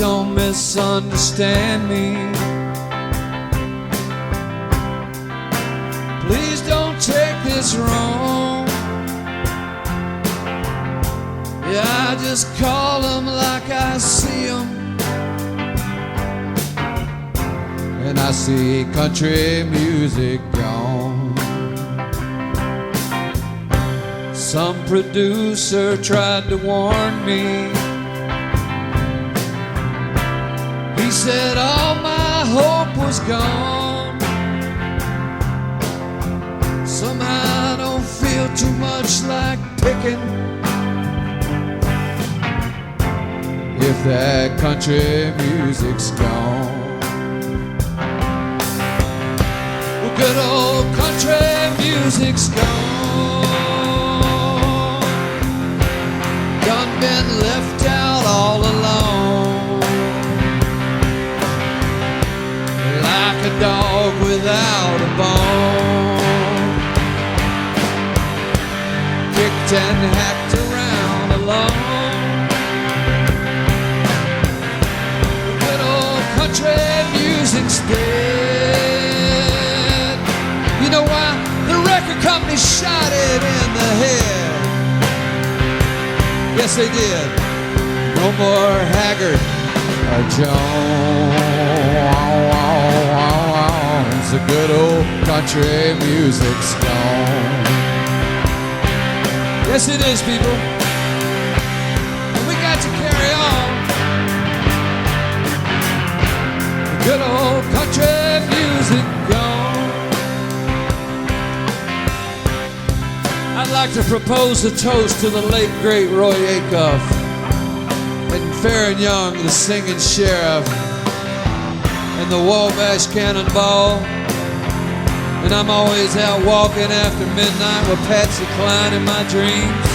don't misunderstand me. Please don't take this wrong. Yeah, I just call them like I see them. And I see country music gone. Some producer tried to warn me. He said all my hope was gone. Somehow I don't feel too much like picking. If that country music's gone. Well, good old country music's gone. Done been left out all alone, like a dog without a bone, kicked and hacked around alone. Country music's dead. You know why? The record company shot it in the head. Yes, they did. No more Haggard or Jones. The good old country music's gone. Yes, it is, people. And we got to carry on. Good old country music gone. I'd like to propose a toast to the late great Roy Acuff and Farron Young, the singing sheriff, and the Wabash Cannonball. And I'm always out walking after midnight with Patsy Cline in my dreams,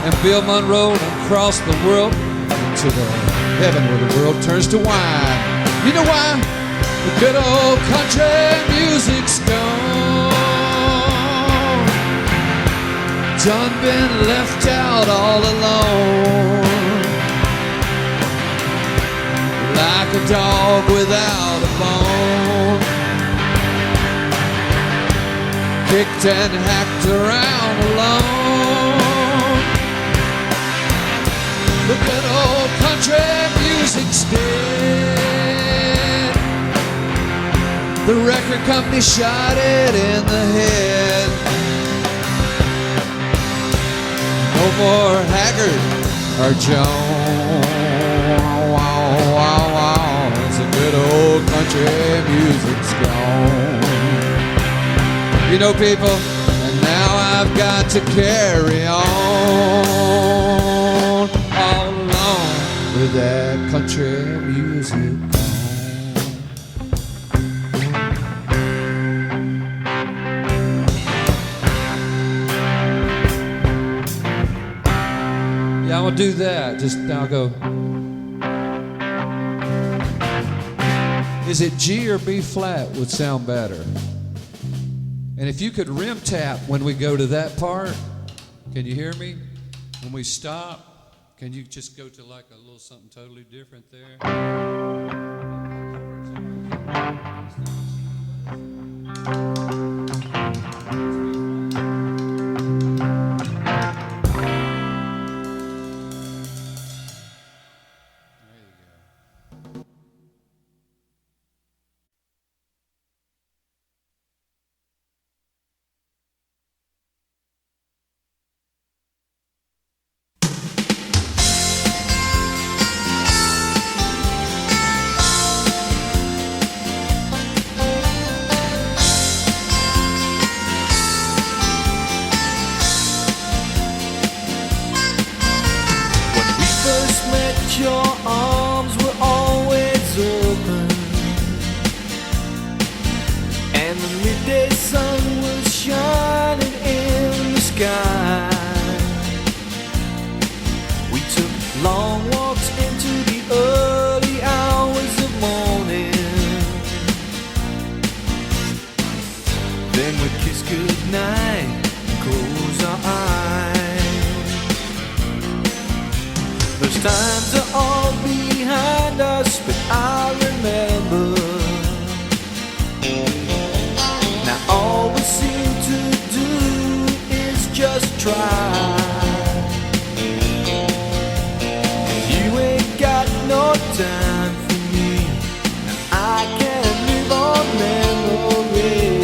and Bill Monroe across the world into the heaven where the world turns to wine. You know why? The good old country music's gone. Done been left out all alone, like a dog without a bone, kicked and hacked around alone. The good old country music's dead. The record company shot it in the head. No more Haggard or Jones. The good old country music's gone. You know, people, and now I've got to carry on all alone with that country music. I'm gonna do that. Just I'll go. Is it G or B flat would sound better? And if you could rim tap when we go to that part, can you hear me? When we stop, can you just go to like a little something totally different there? Your arms were always open, and the midday sun was shining in the sky. We took long walks into the early hours of morning, then we'd kiss goodnight and close our eyes. Those times are all behind try. You ain't got no time for me, and I can't live on memories.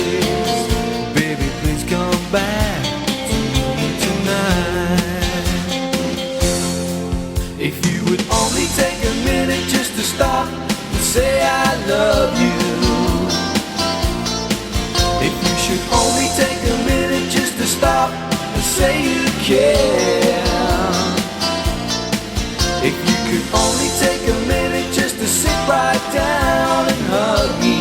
Baby, please come back to me tonight. If you would only take a minute just to stop and say I love you. If you should only take a minute just to stop and say you care. If you could only take a minute just to sit right down and hug me,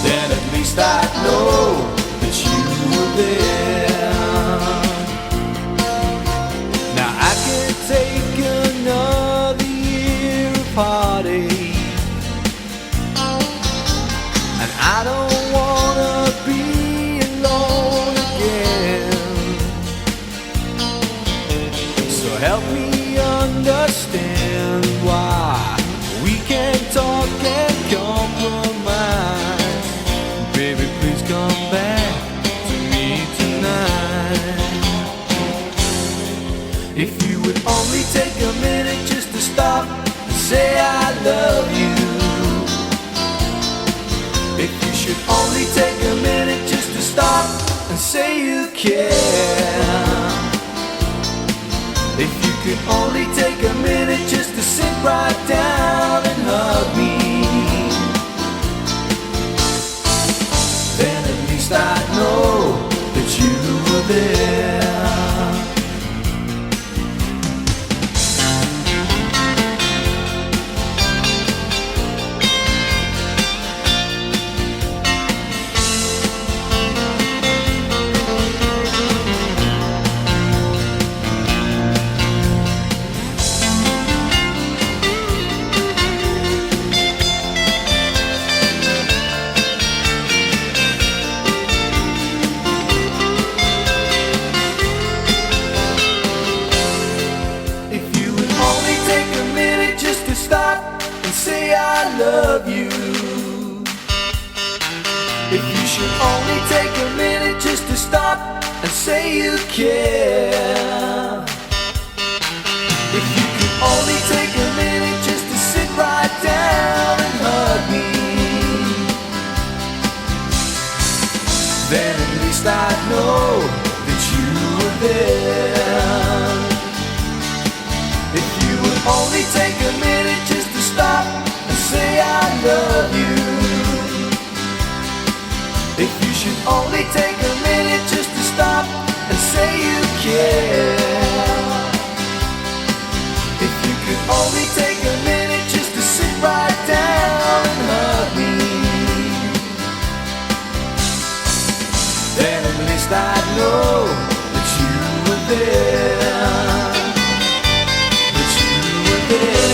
then at least I'd know that you were there. Now I could take another year of heartache, and I don't wanna be alone again. So help me understand why we can't talk and compromise. Baby, please come back to me tonight. If you would only take a minute just to stop and say I love you. If you should only take a minute just to stop and say you care. If you could only take a minute just to sit right down and hug me, then at least I'd know that you were there. Say I love you. If you should only take a minute just to stop and say you care. If you could only take a minute just to sit right down and hug me, then at least I'd know that you were there. If you would only take a minute just to stop and say I love you. If you should only take a minute just to stop and say you care. If you could only take a minute just to sit right down and hug me, then at least I'd know that you were there. That you were there.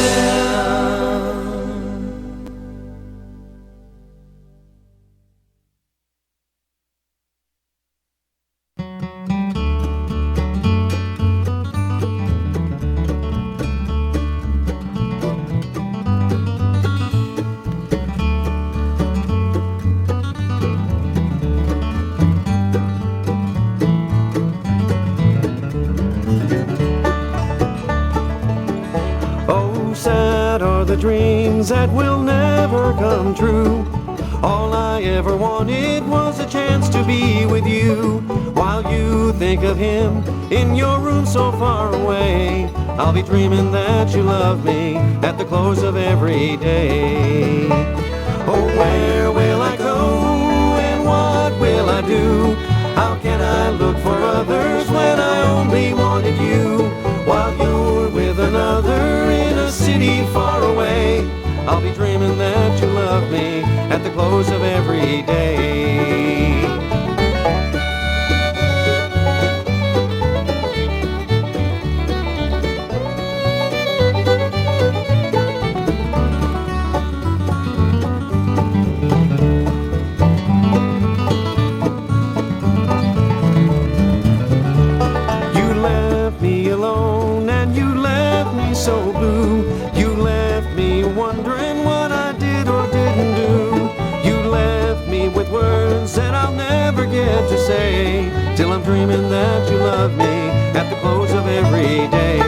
The dreams that will never come true. All I ever wanted was a chance to be with you. While you think of him in your room so far away, I'll be dreaming that you love me at the close of every day. Oh, where will I go and what will I do? How can I look for others when I only wanted you? While you're with another in a city far away, I'll be dreaming that you love me at the close of every day. So blue, you left me wondering what I did or didn't do. You left me with words that never get to say, till I'm dreaming that you love me at the close of every day.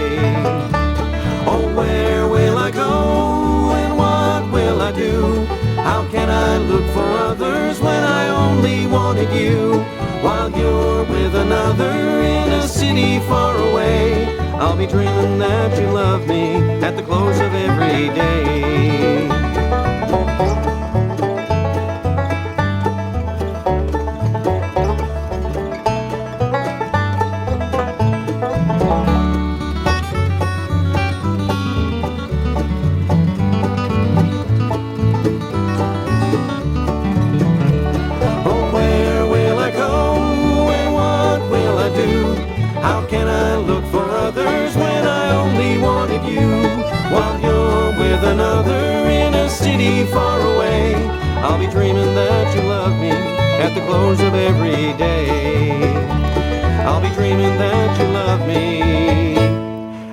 Oh, where will I go and what will I do? How can I look for others when I only wanted you? While you're with another in a city far away, I'll be dreaming that you love me at the close of every day. Far away, I'll be dreaming that you love me at the close of every day. I'll be dreaming that you love me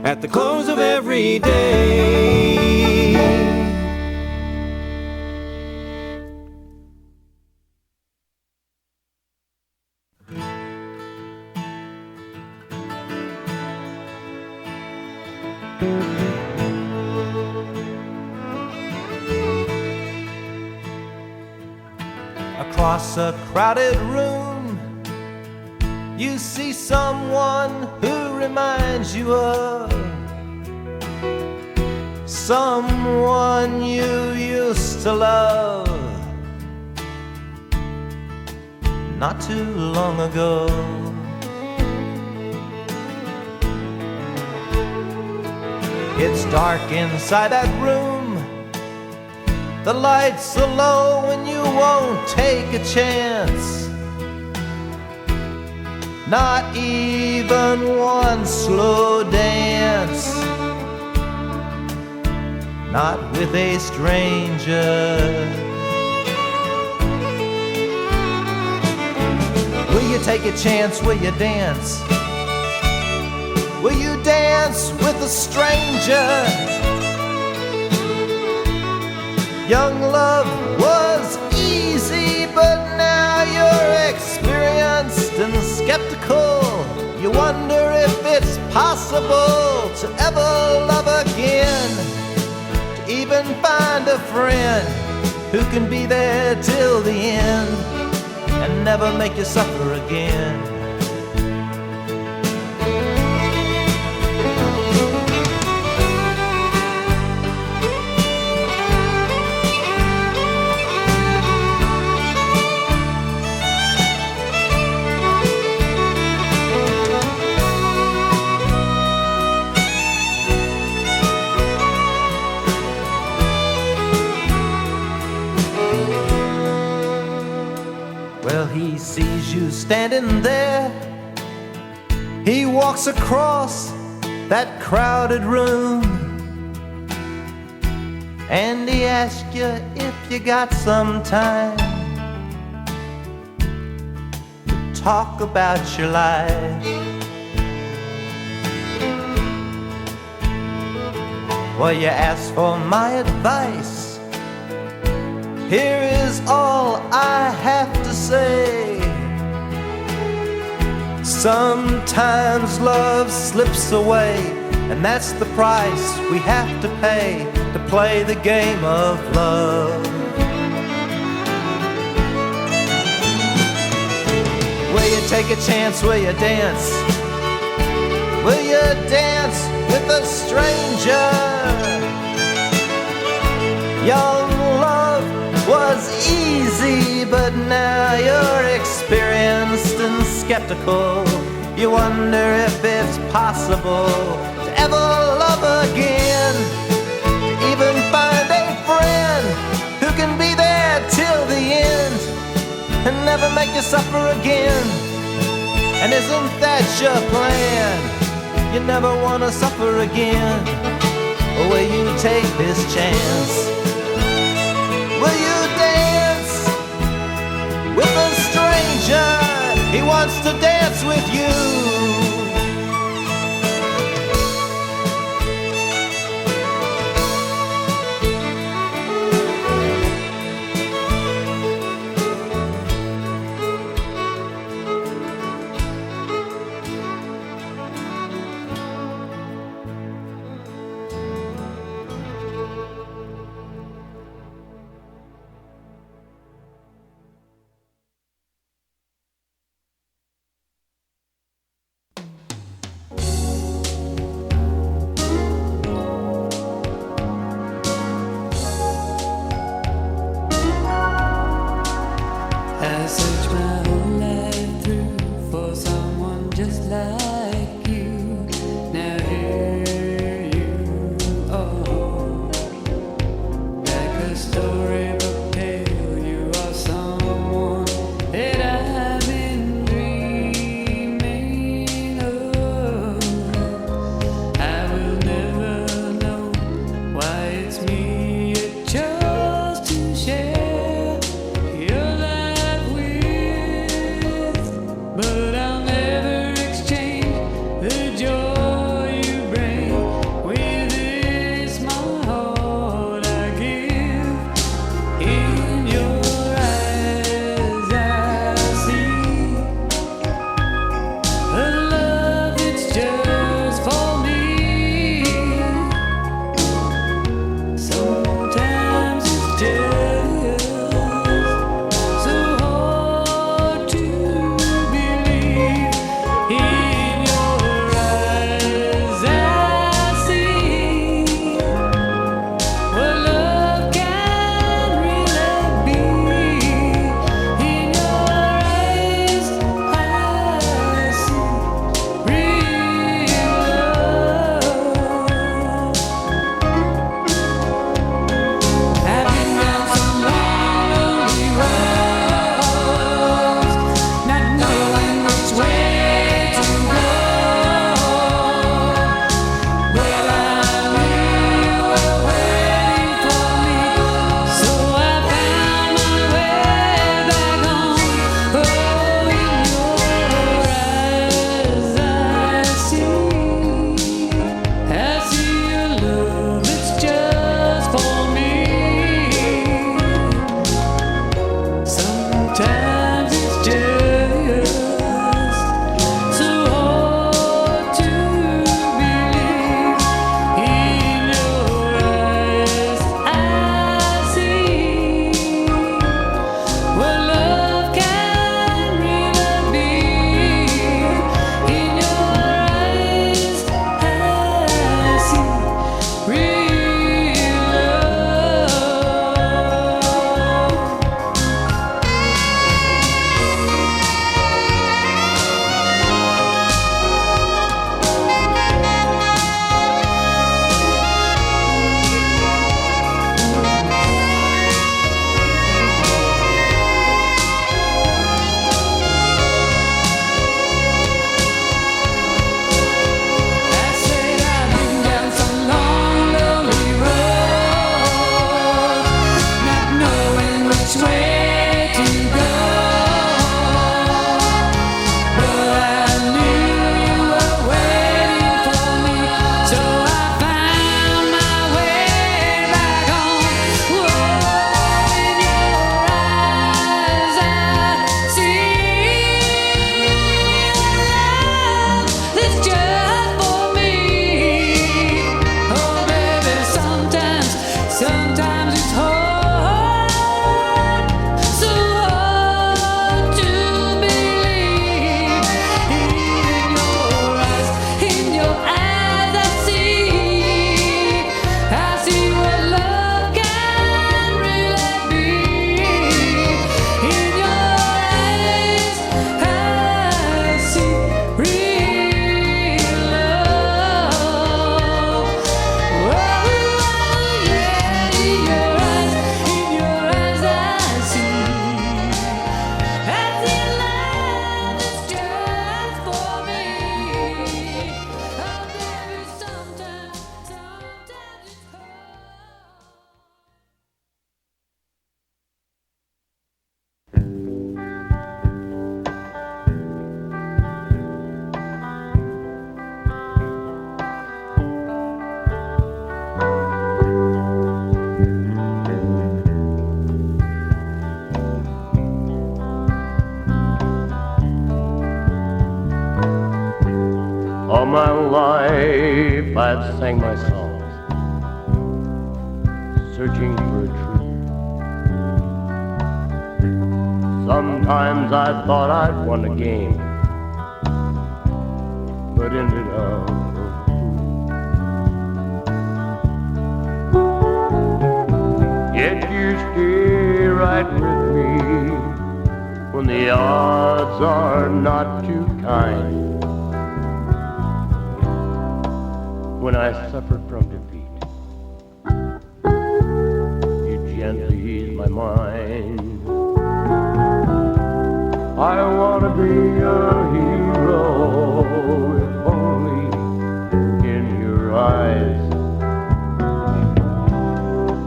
at the close of every day. Across a crowded room, you see someone who reminds you of someone you used to love not too long ago. It's dark inside that room, the lights are low and you won't take a chance. Not even one slow dance. Not with a stranger. Will you take a chance? Will you dance? Will you dance with a stranger? Young love was easy, but now you're experienced and skeptical. You wonder if it's possible to ever love again, to even find a friend who can be there till the end and never make you suffer again. Well, he sees you standing there. He walks across that crowded room, and he asks you if you got some time to talk about your life. Well, you ask for my advice. Here is all I have to say. Sometimes love slips away, and that's the price we have to pay to play the game of love. Will you take a chance? Will you dance? Will you dance with a stranger? Young love was easy, but now you're experienced and skeptical. You wonder if it's possible to ever love again, to even find a friend who can be there till the end and never make you suffer again. And isn't that your plan? You never want to suffer again. Or will you take this chance? Will you dance with a stranger? He wants to dance with you. All my life I've sang my songs, searching for a truth. Sometimes I thought I'd won the game, but ended up yet you stay right with me when the odds are not too kind. When I suffer from defeat, you gently ease my mind. I want to be a hero, if only in your eyes.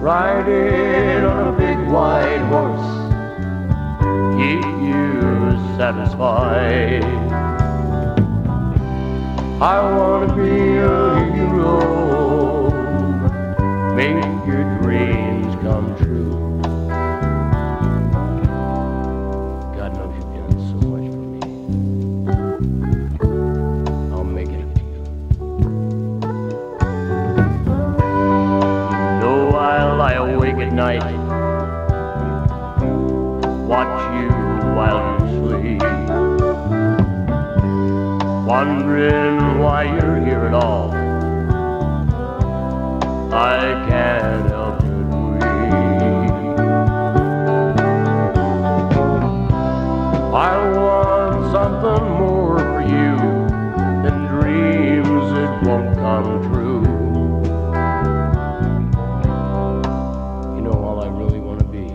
Riding on a big white horse, keep you satisfied. I want to be a hero, make your dreams come true. God knows you've done so much for me. I'll make it up to you. Though I lie awake at night, watch you while you sleep, wondering why you're here at all. I can't help but weep. I want something more for you than dreams that won't come true. You know, all I really want to be,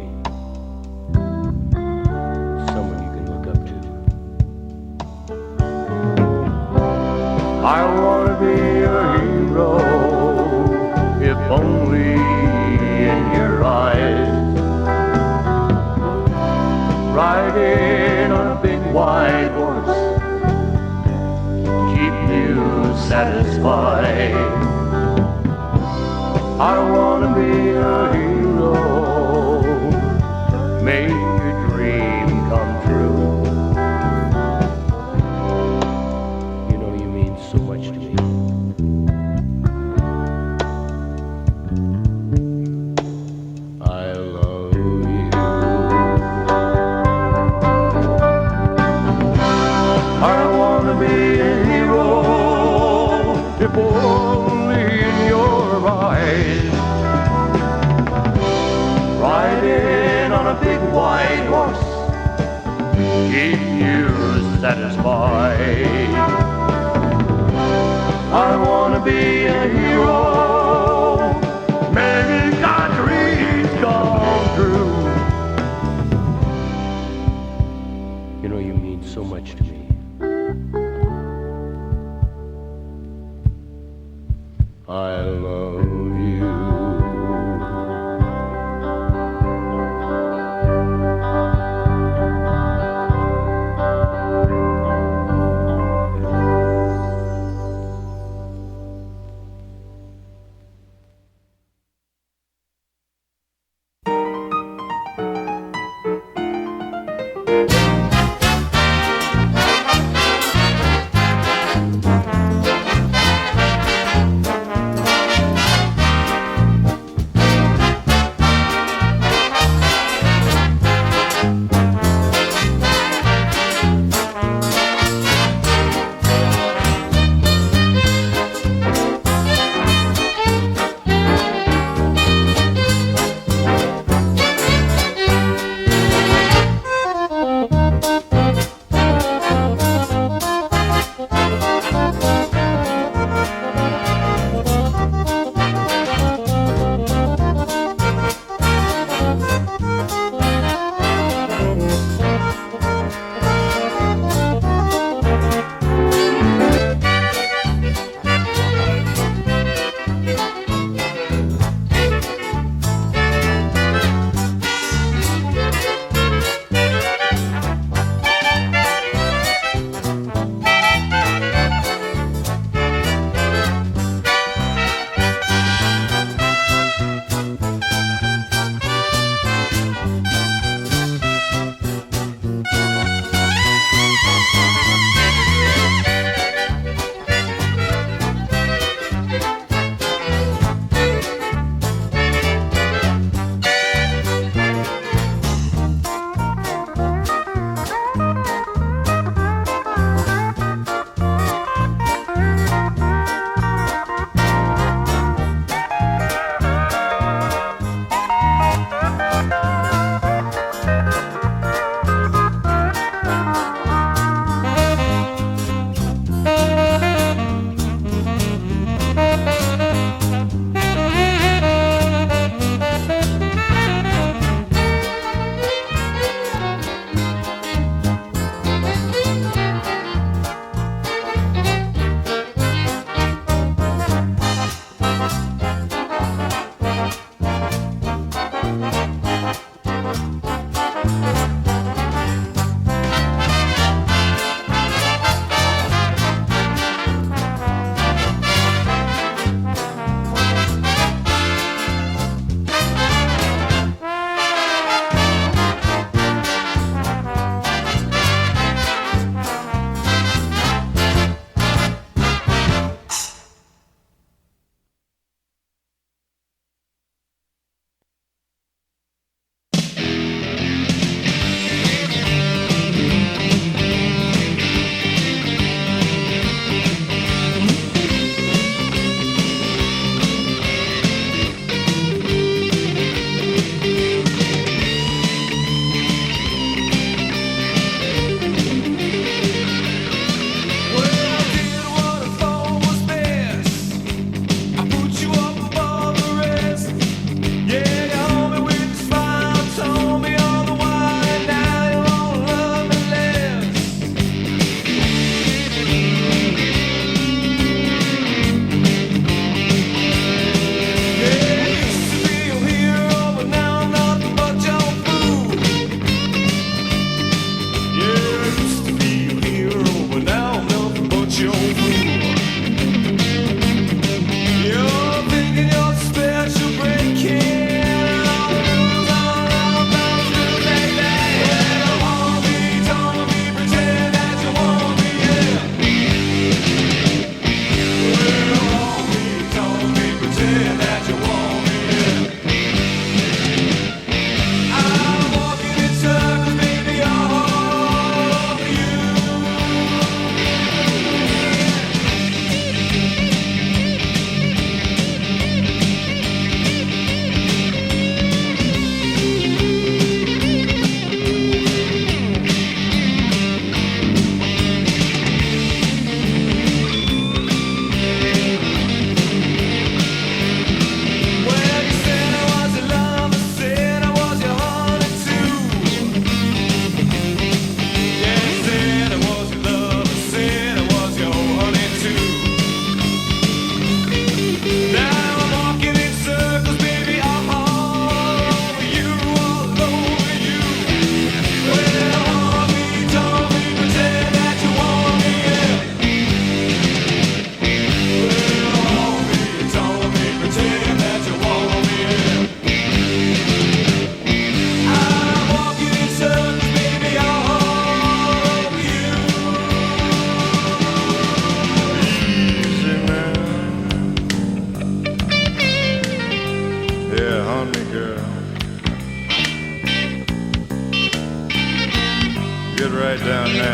someone you can look up to. I want to be a hero, if only in your eyes. Riding on a big white horse, keep you satisfied. I want to be a hero, make your dream come true. So much to me. I love you. I want to be a hero, if only in your eyes. Riding on a big white horse, keep you satisfied. I want to be a hero, make our dreams come true. You know, you mean so much to me. I love you.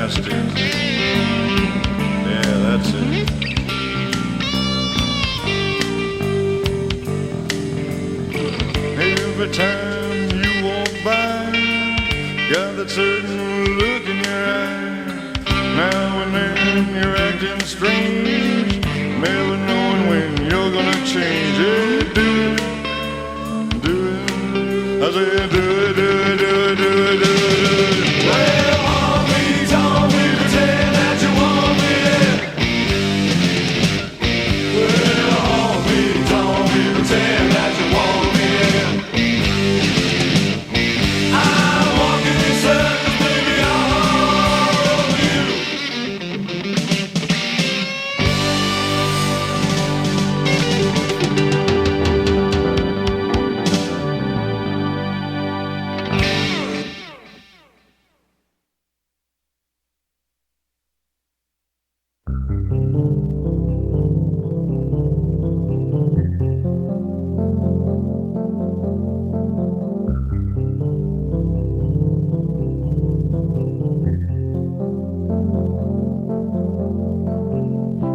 pasture. Yeah, that's it. Every time you walk by, got that certain look in your eye. Now and then you're acting strange, never knowing when you're gonna change. Yeah, do it, I said do it, do it, do it, do it, do it. Well, homie told me to tell that you want me. Well, homie told me to tell that you want me. I'm walking in circles, baby, all over you.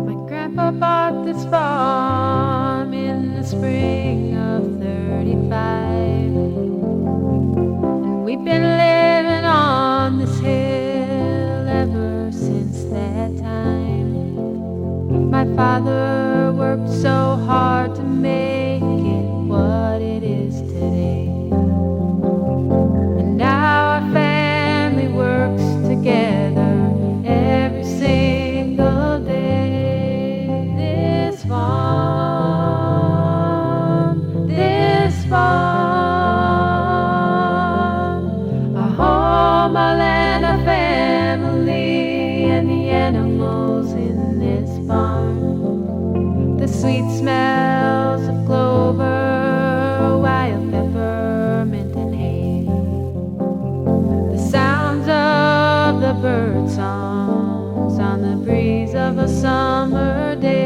My grandpa bought this farm in the spring of 35. And we've been living on this hill ever since that time. My father worked so hard to make it what it is today. And now our family works together every single day. This farm, our home, our land, our family, and the animals in this barn. The sweet smells of clover, wild peppermint, and hay. The sounds of the bird songs on the breeze of a summer day.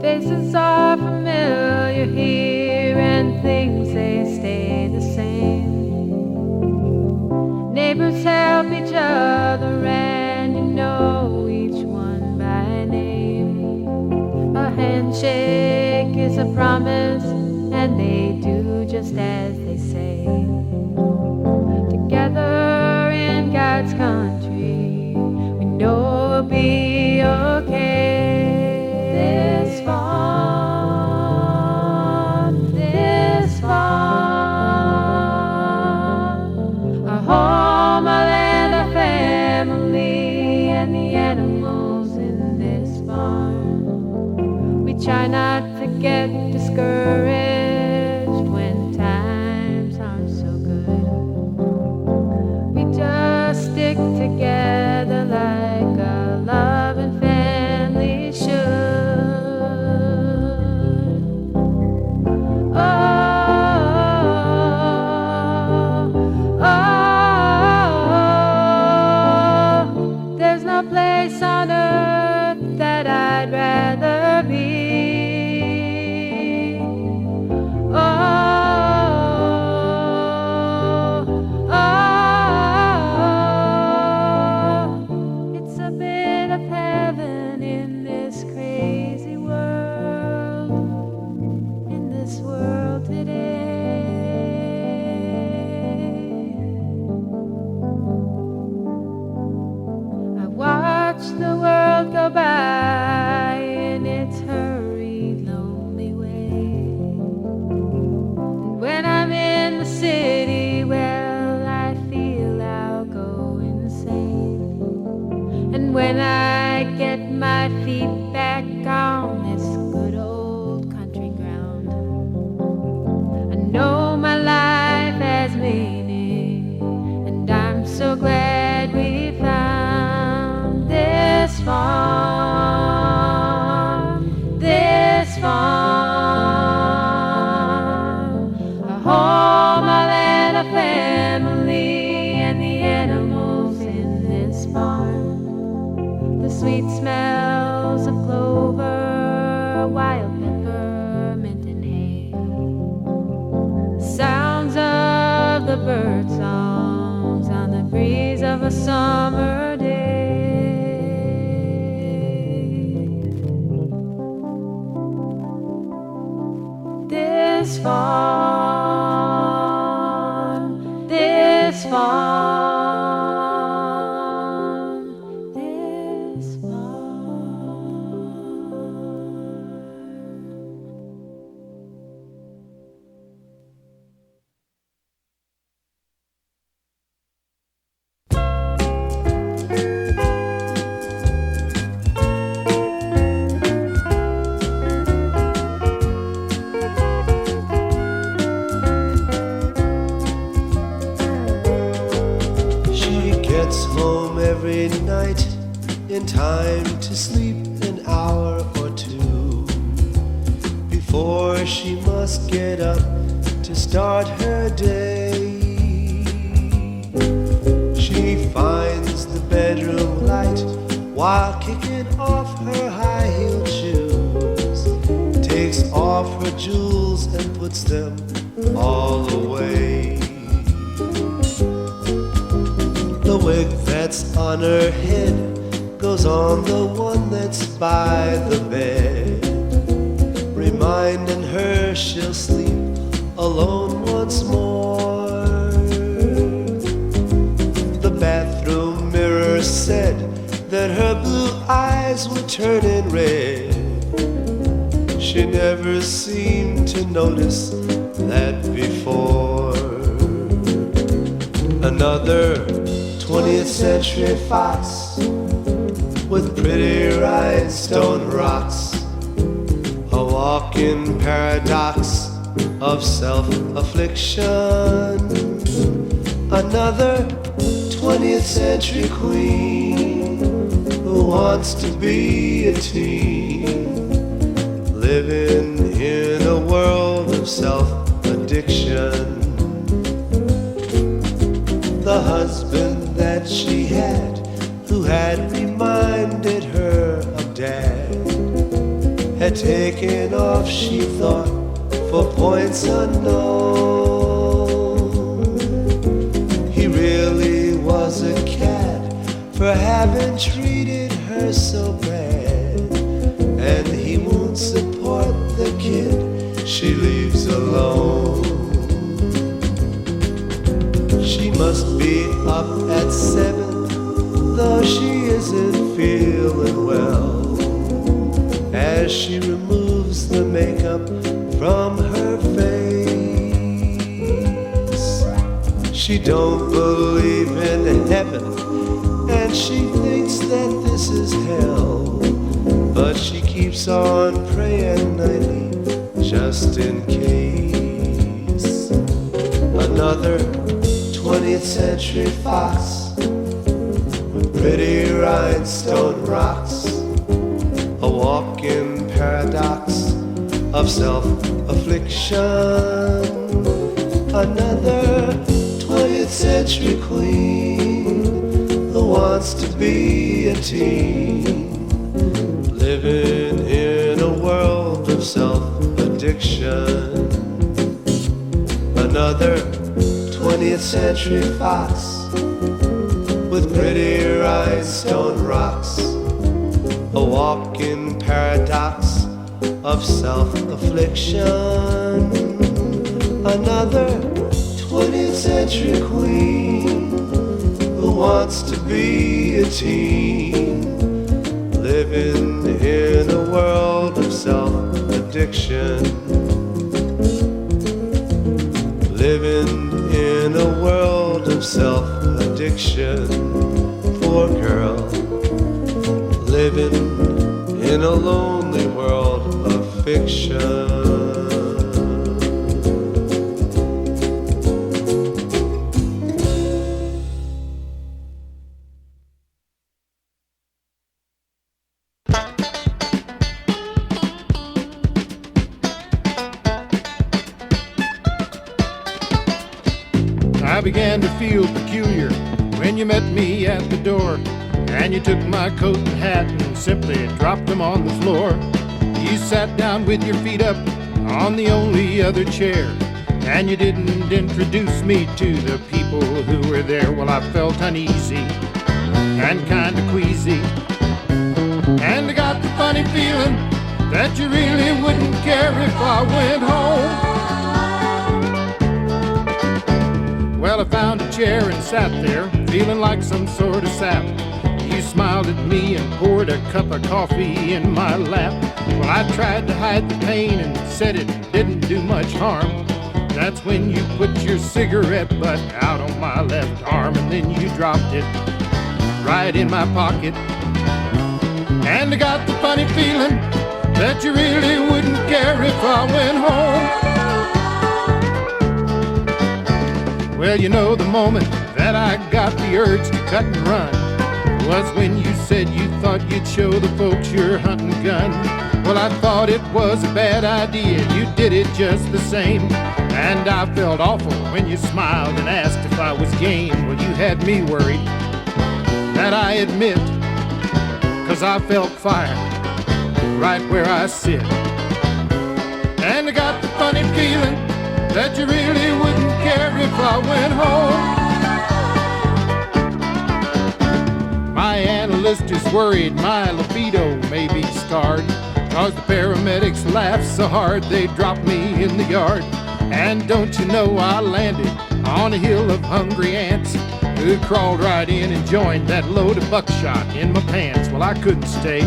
Faces are familiar here, and things they stay the same. Neighbors help each other, and you know each one by name. A handshake is a promise, and they do just as they say. Together in God's country, we know we'll be okay. This farm, our home, our land, our family, and the animals in this barn. We try not to get discouraged when times aren't so good. We just stick together like a loving family should. There's no place on earth that I'd rather be. It's a bit of heaven in this crazy world, in this world today. I watch the world go by in its hurried, lonely way. And when I'm in the city, well, I feel I'll go insane. And when I get my feet back on this good old country ground, I know my life has meaning, and I'm so glad we found this farm, this farm. Our home, our land, our family, and the animals in this farm. The sweet smells of clover, wild peppermint, and hay. a summer day. This farm, this farm, this farm. She gets home every night in time to sleep an hour or two before she must get up to start her day. She finds the bedroom light while kicking off her high-heeled shoes, takes off her jewels and puts them all away. The wig that's on her head goes on the one that's by the bed, reminding her she'll sleep alone once more. The bathroom mirror said that her blue eyes were turning red. She never seemed to notice that before. Another 20th century fox with pretty rhinestone rocks, a walking paradox of self-affliction. Another 20th century queen who wants to be a teen, living in a world of self-addiction. The husband that she had, who had reminded her of dad, had taken off, she thought, for points unknown. He really was a cad for having treated her so bad, and he won't support the kid she leaves alone. She must be up at 7, though she isn't feeling well, as she removes the makeup from her face. She don't believe in heaven, and she thinks that this is hell, but she keeps on praying nightly, just in case. Another 20th century fox with pretty rhinestone rocks, a walking paradox of self-affliction. Another 20th century queen who wants to be a teen, living in a world of self-addiction. Another 20th century fox with pretty rhinestone rocks, a walking paradox of self-affliction. Another 20th century queen who wants to be a teen, living in a world of self-addiction. Living in a world of self-addiction. Poor girl, living in a lonely world of fiction. I began to feel peculiar when you met me at the door, and you took my coat and hat and simply dropped them on the floor. You sat down with your feet up on the only other chair, and you didn't introduce me to the people who were there. Well, I felt uneasy and kind of queasy, and I got the funny feeling that you really wouldn't care if I went home. Well, I found a chair and sat there, feeling like some sort of sap. You smiled at me and poured a cup of coffee in my lap. Well, I tried to hide the pain and said it didn't do much harm. That's when you put your cigarette butt out on my left arm, and then you dropped it right in my pocket. And I got the funny feeling that you really wouldn't care if I went home. Well, you know, the moment that I got the urge to cut and run was when you said you thought you'd show the folks your hunting gun. Well, I thought it was a bad idea. You did it just the same. And I felt awful when you smiled and asked if I was game. Well, you had me worried, that I admit, 'cause I felt fire right where I sit. And I got the funny feeling that you really wouldn't care if I went home. My analyst is worried my libido may be scarred, 'cause the paramedics laughed so hard they dropped me in the yard. And don't you know I landed on a hill of hungry ants who crawled right in and joined that load of buckshot in my pants. Well, I couldn't stay,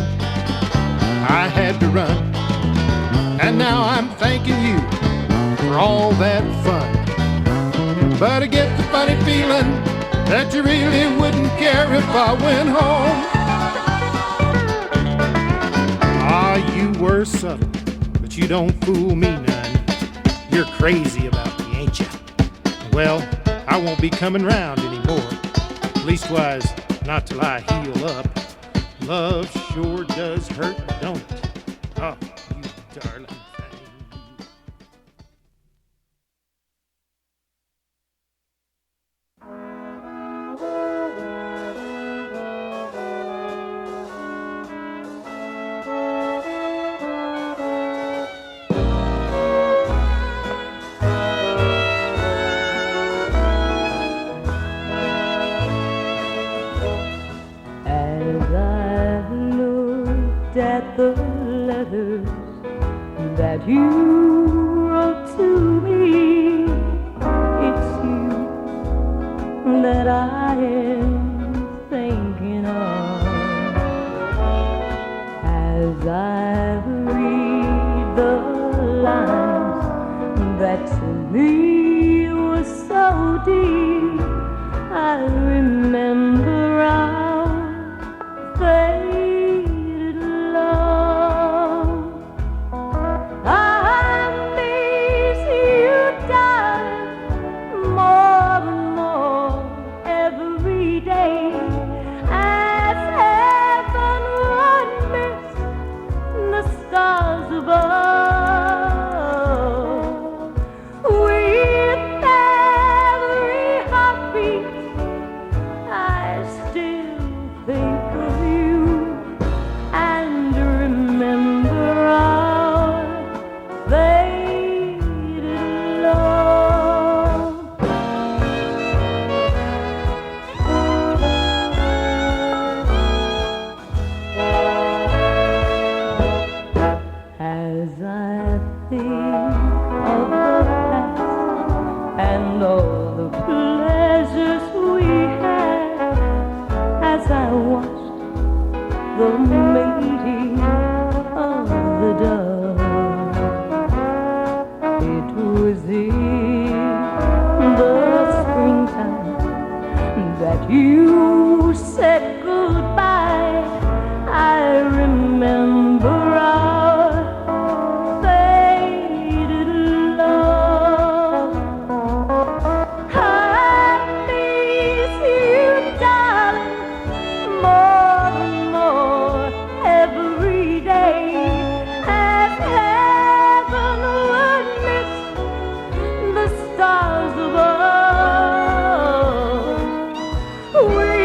I had to run, and now I'm thanking you for all that fun. But I get the funny feeling that you really wouldn't care if I went home. Ah, you were subtle, but you don't fool me none. You're crazy about me, ain't ya? Well, I won't be coming round anymore. Leastwise, not till I heal up. Love sure does hurt, don't it? Oh, you darling thing. At the letters that you wrote to me, it's you that I am thinking of. As I read the lines that to me were so deep, I remember our face. You said goodbye. I remember our faded love. I miss you, darling, more and more every day. As heaven would miss the stars above. We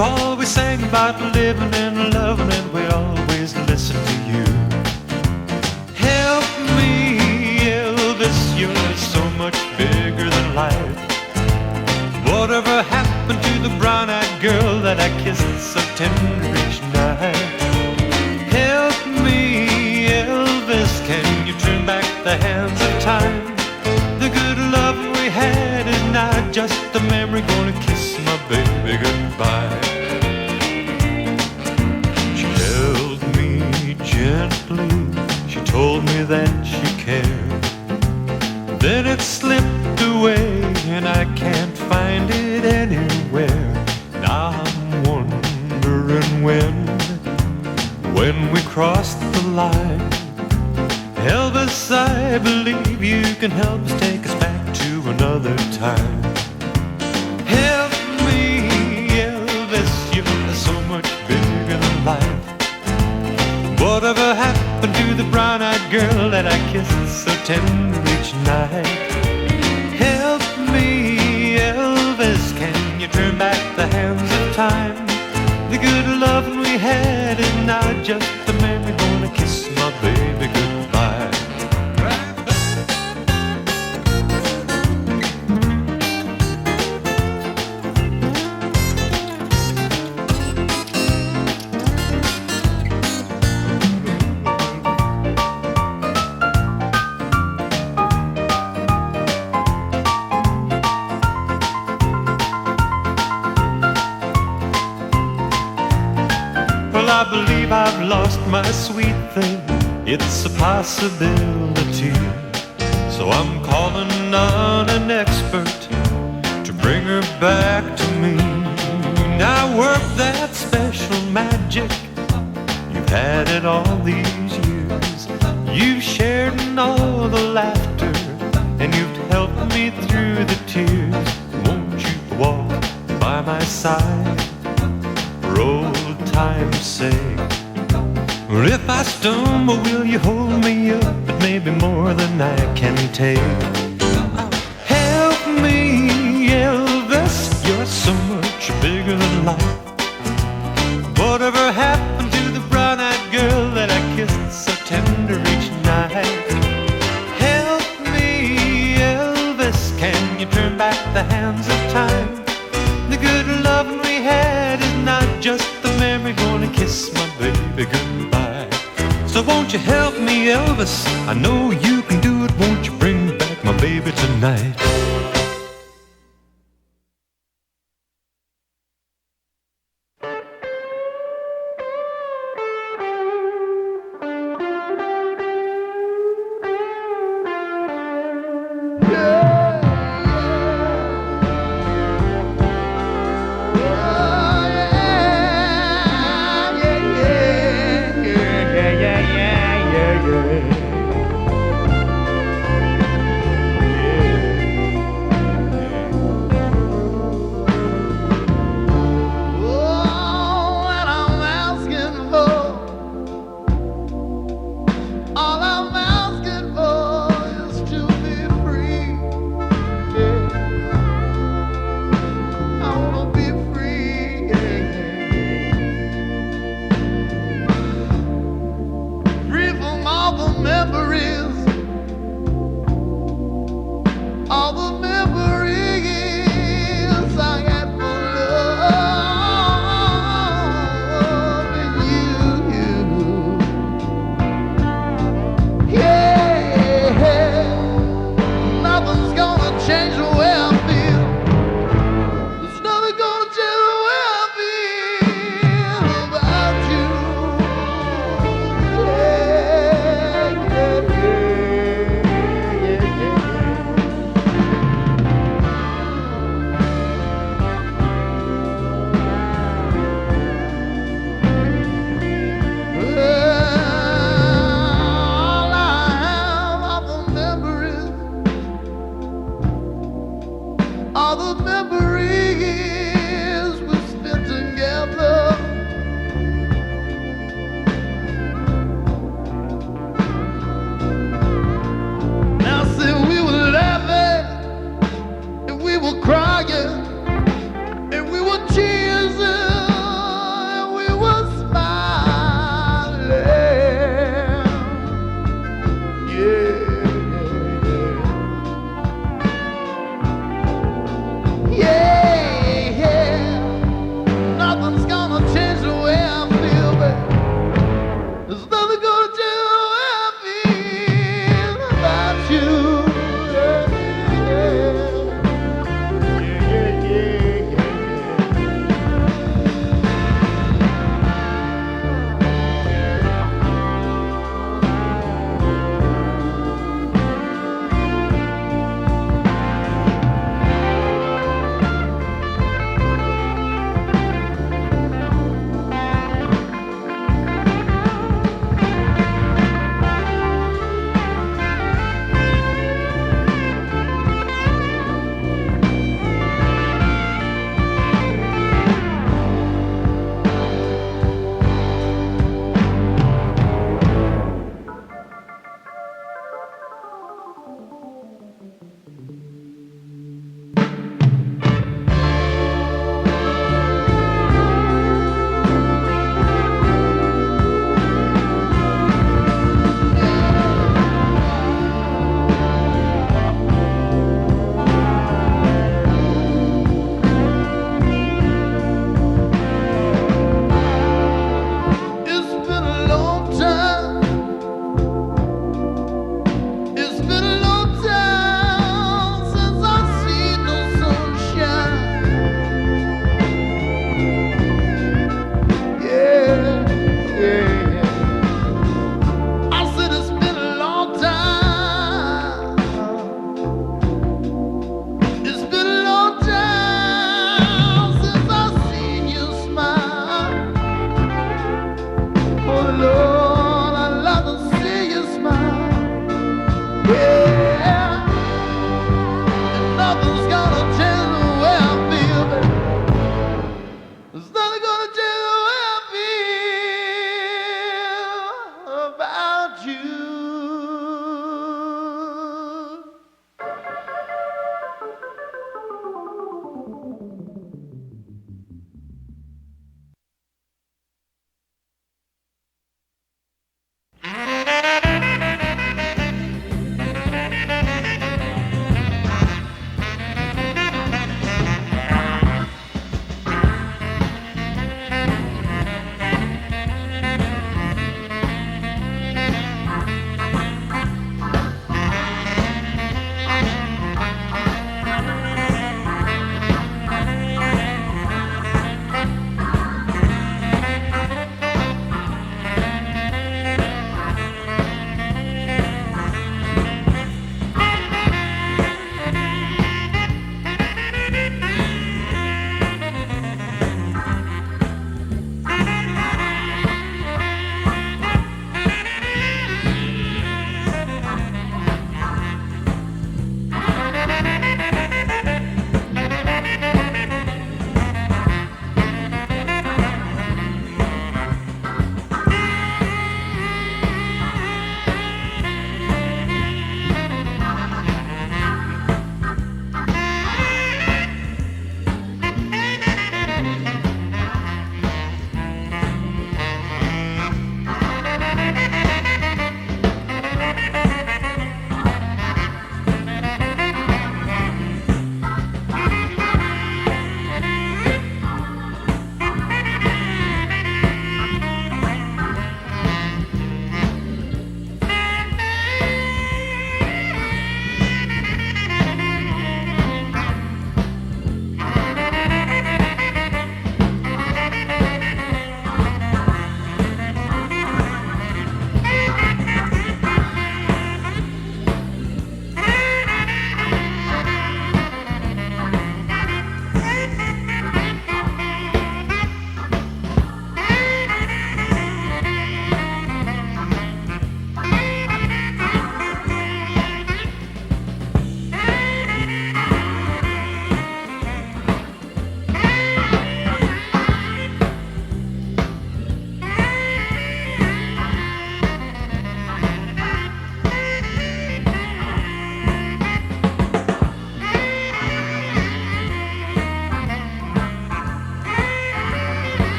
always sang about living and loving, and we always listened to you. Help me, Elvis, you're so much bigger than life. Whatever happened to the brown-eyed girl that I kissed so tender each night? Help me, Elvis, can you turn back the hands of time? The good love we had is now just a memory, gonna kiss my baby goodbye. She held me gently, she told me that she cared. Then it slipped away and I can't find it anywhere. Now I'm wondering when we crossed the line. Elvis, I believe you can help us, take us back to another time. Help me, Elvis, you're so much bigger than life. Whatever happened to the brown-eyed girl that I kissed so tender each night? Help me, Elvis, can you turn back the hands of time? The good love we had is now just a memory, gonna kiss my baby goodbye. I believe I've lost my sweet thing, it's a possibility. So I'm calling on an expert to bring her back to me. Now work that special magic, you've had it all these years. You've shared in all the laughter, and you've helped me through the tears. Won't you walk by my side for old time's sake? Or if I stumble, will you hold me up? It may be more than I can take. Help me, Elvis, you're so much bigger than life. Whatever happened to the brown-eyed girl that I kissed so tender each night? Help me, Elvis, can you turn back the hands of time? The good love we had is not just the memory, gonna kiss my baby goodbye. So won't you help me, Elvis? I know you can do it. Won't you bring back my baby tonight?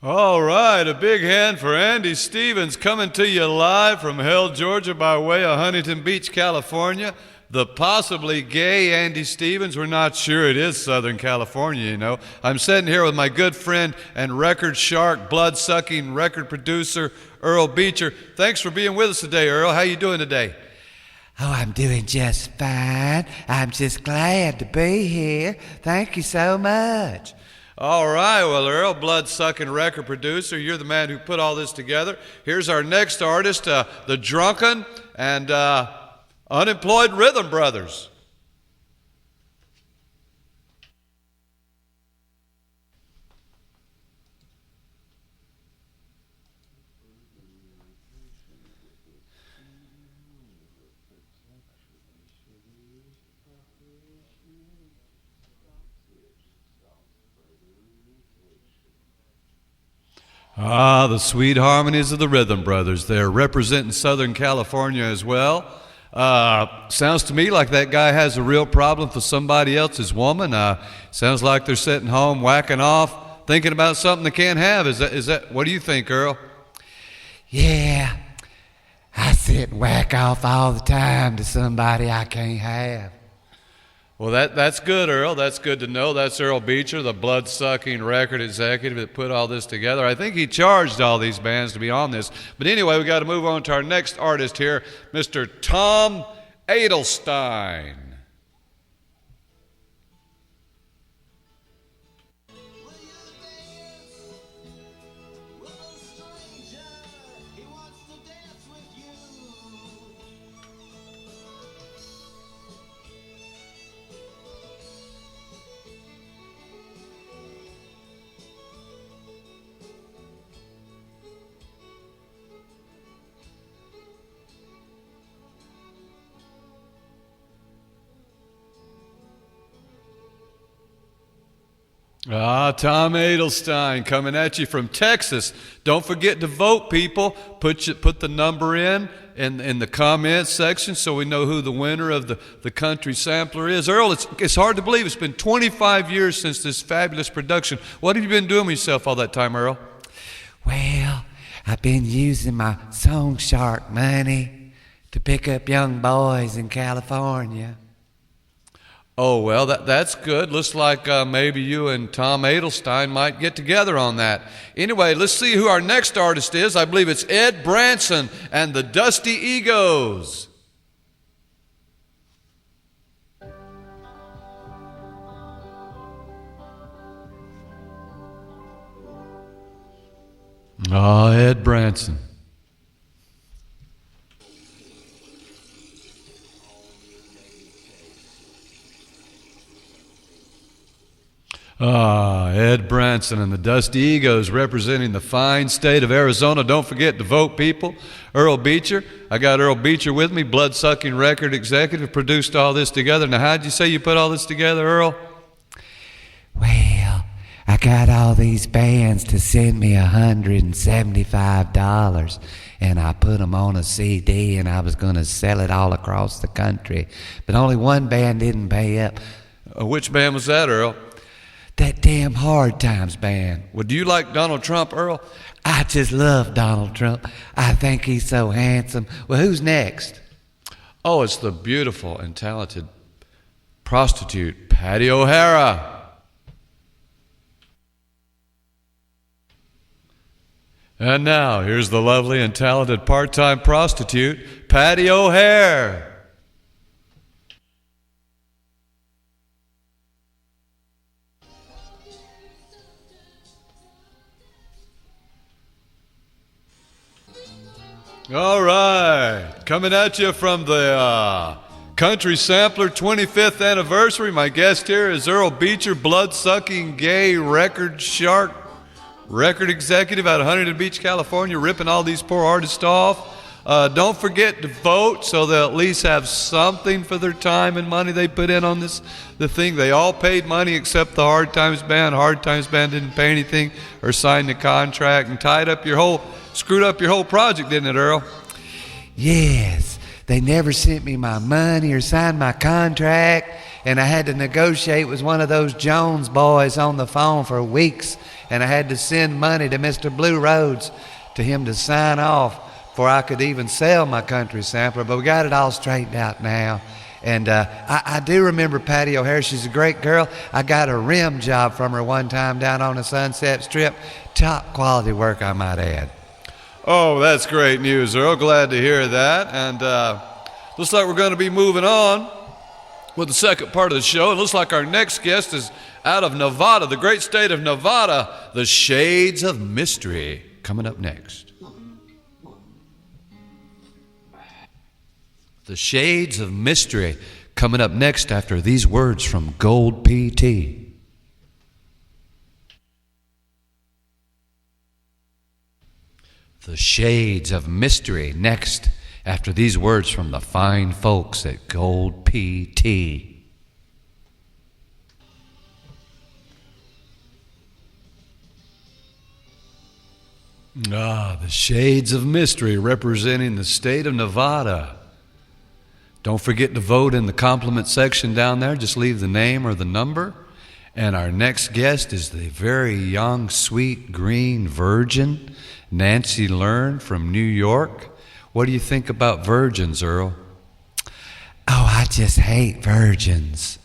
All right, a big hand for Andy Stevens coming to you live from Hell, Georgia by way of Huntington Beach, California. The possibly gay Andy Stevens. We're not sure it is Southern California, you know. I'm sitting here with my good friend and record shark, blood-sucking record producer, Earl Beecher. Thanks for being with us today, Earl. How you doing today? Oh, I'm doing just fine. I'm just glad to be here. Thank you so much. All right, well, Earl, blood-sucking record producer, you're the man who put all this together. Here's our next artist, the Drunken and Unemployed Rhythm Brothers. Ah, the sweet harmonies of the Rhythm Brothers. They're representing Southern California as well. Sounds to me like that guy has a real problem for somebody else's woman. Sounds like they're sitting home whacking off, thinking about something they can't have. Is that? What do you think, Earl? Yeah, I sit and whack off all the time to somebody I can't have. Well, that's good, Earl. That's good to know. That's Earl Beecher, the blood-sucking record executive that put all this together. I think he charged all these bands to be on this. But anyway, we got to move on to our next artist here, Mr. Tom Edelstein. Tom Edelstein coming at you from Texas. Don't forget to vote, people. Put the number in the comments section so we know who the winner of the country sampler is. Earl, it's hard to believe it's been 25 years since this fabulous production. What have you been doing with yourself all that time, Earl? Well, I've been using my Song Shark money to pick up young boys in California. Oh, well, that's good. Looks like maybe you and Tom Edelstein might get together on that. Anyway, let's see who our next artist is. I believe it's Ed Branson and the Dusty Egos. Oh, Ed Branson. Ed Branson and the Dusty Egos representing the fine state of Arizona. Don't forget to vote, people. Earl Beecher. I got Earl Beecher with me, blood-sucking record executive, produced all this together. Now, how'd you say you put all this together, Earl? Well, I got all these bands to send me $175, and I put them on a CD, and I was going to sell it all across the country. But only one band didn't pay up. Which band was that, Earl? That damn Hard Times band. Well, do you like Donald Trump, Earl? I just love Donald Trump. I think he's so handsome. Well, who's next? Oh, it's the beautiful and talented prostitute, Patty O'Hara. And now, here's the lovely and talented part-time prostitute, Patty O'Hare. All right, coming at you from the Country Sampler 25th anniversary. My guest here is Earl Beecher, blood-sucking gay record shark, record executive out of Huntington Beach, California, ripping all these poor artists off. Don't forget to vote so they'll at least have something for their time and money they put in on the thing. They all paid money except the Hard Times Band. Hard Times Band didn't pay anything or sign the contract and screwed up your whole project, didn't it, Earl? Yes, they never sent me my money or signed my contract, and I had to negotiate with one of those Jones boys on the phone for weeks, and I had to send money to Mr. Blue Roads to him to sign off before I could even sell my country sampler. But we got it all straightened out now. And I do remember Patty O'Hare. She's a great girl. I got a rim job from her one time down on the Sunset Strip. Top quality work, I might add. Oh, that's great news, Earl. Glad to hear that. And looks like we're going to be moving on with the second part of the show. It looks like our next guest is out of Nevada, the great state of Nevada. The Shades of Mystery coming up next. The Shades of Mystery coming up next after these words from Gold PT. The Shades of Mystery next after these words from the fine folks at Gold PT. The Shades of Mystery representing the state of Nevada. Don't forget to vote in the compliment section down there. Just leave the name or the number. And our next guest is the very young, sweet, green virgin, Nancy Learn from New York. What do you think about virgins, Earl? Oh, I just hate virgins.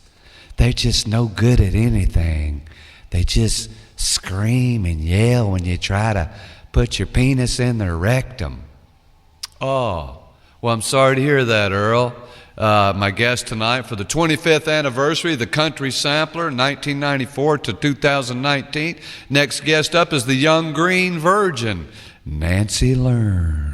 They're just no good at anything. They just scream and yell when you try to put your penis in their rectum. Oh, well, I'm sorry to hear that, Earl. My guest tonight for the 25th anniversary of the Country Sampler, 1994 to 2019. Next guest up is the young green virgin, Nancy Learn.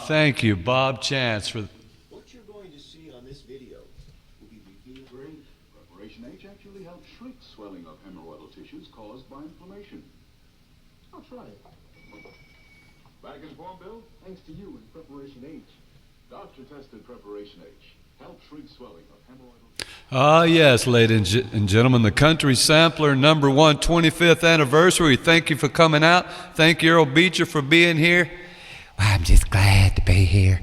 Thank you, Bob Chance. What you're going to see on this video will be revealed. Preparation H actually helps shrink swelling of hemorrhoidal tissues caused by inflammation. I'll try it. Back in form, Bill? Thanks to you and Preparation H. Doctor-tested Preparation H helps shrink swelling of hemorrhoidal. Yes, ladies and gentlemen, the Country Sampler number 1 25th anniversary. Thank you for coming out. Thank you, Earl Beecher, for being here. Well, I'm just glad to be here.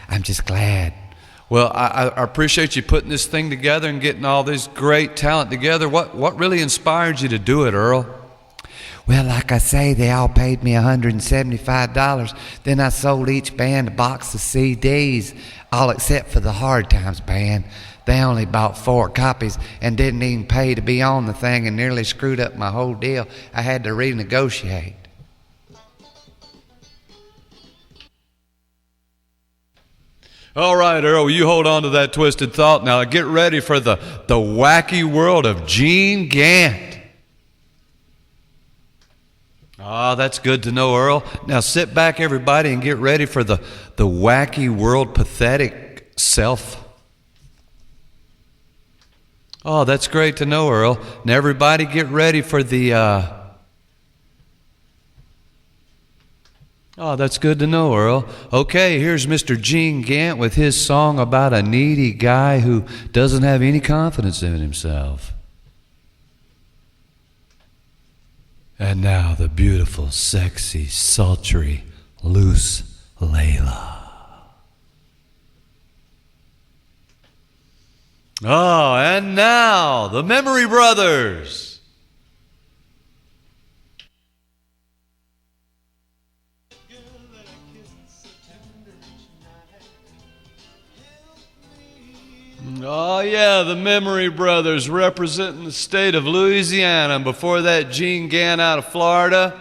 I'm just glad. Well, I appreciate you putting this thing together and getting all this great talent together. What really inspired you to do it, Earl? Well, like I say, they all paid me $175. Then I sold each band a box of CDs, all except for the Hard Times band. They only bought 4 copies and didn't even pay to be on the thing and nearly screwed up my whole deal. I had to renegotiate. All right, Earl, you hold on to that twisted thought. Now get ready for the wacky world of Gene Gant. That's good to know, Earl. Now sit back, everybody, and get ready for the wacky world pathetic self. Oh, that's great to know, Earl. Now everybody get ready for the... Oh, that's good to know, Earl. Okay, here's Mr. Gene Gant with his song about a needy guy who doesn't have any confidence in himself. And now the beautiful, sexy, sultry, loose Layla. Oh, and now the Memory Brothers. Oh, yeah, the Memory Brothers representing the state of Louisiana. And before that, Gene Gant out of Florida.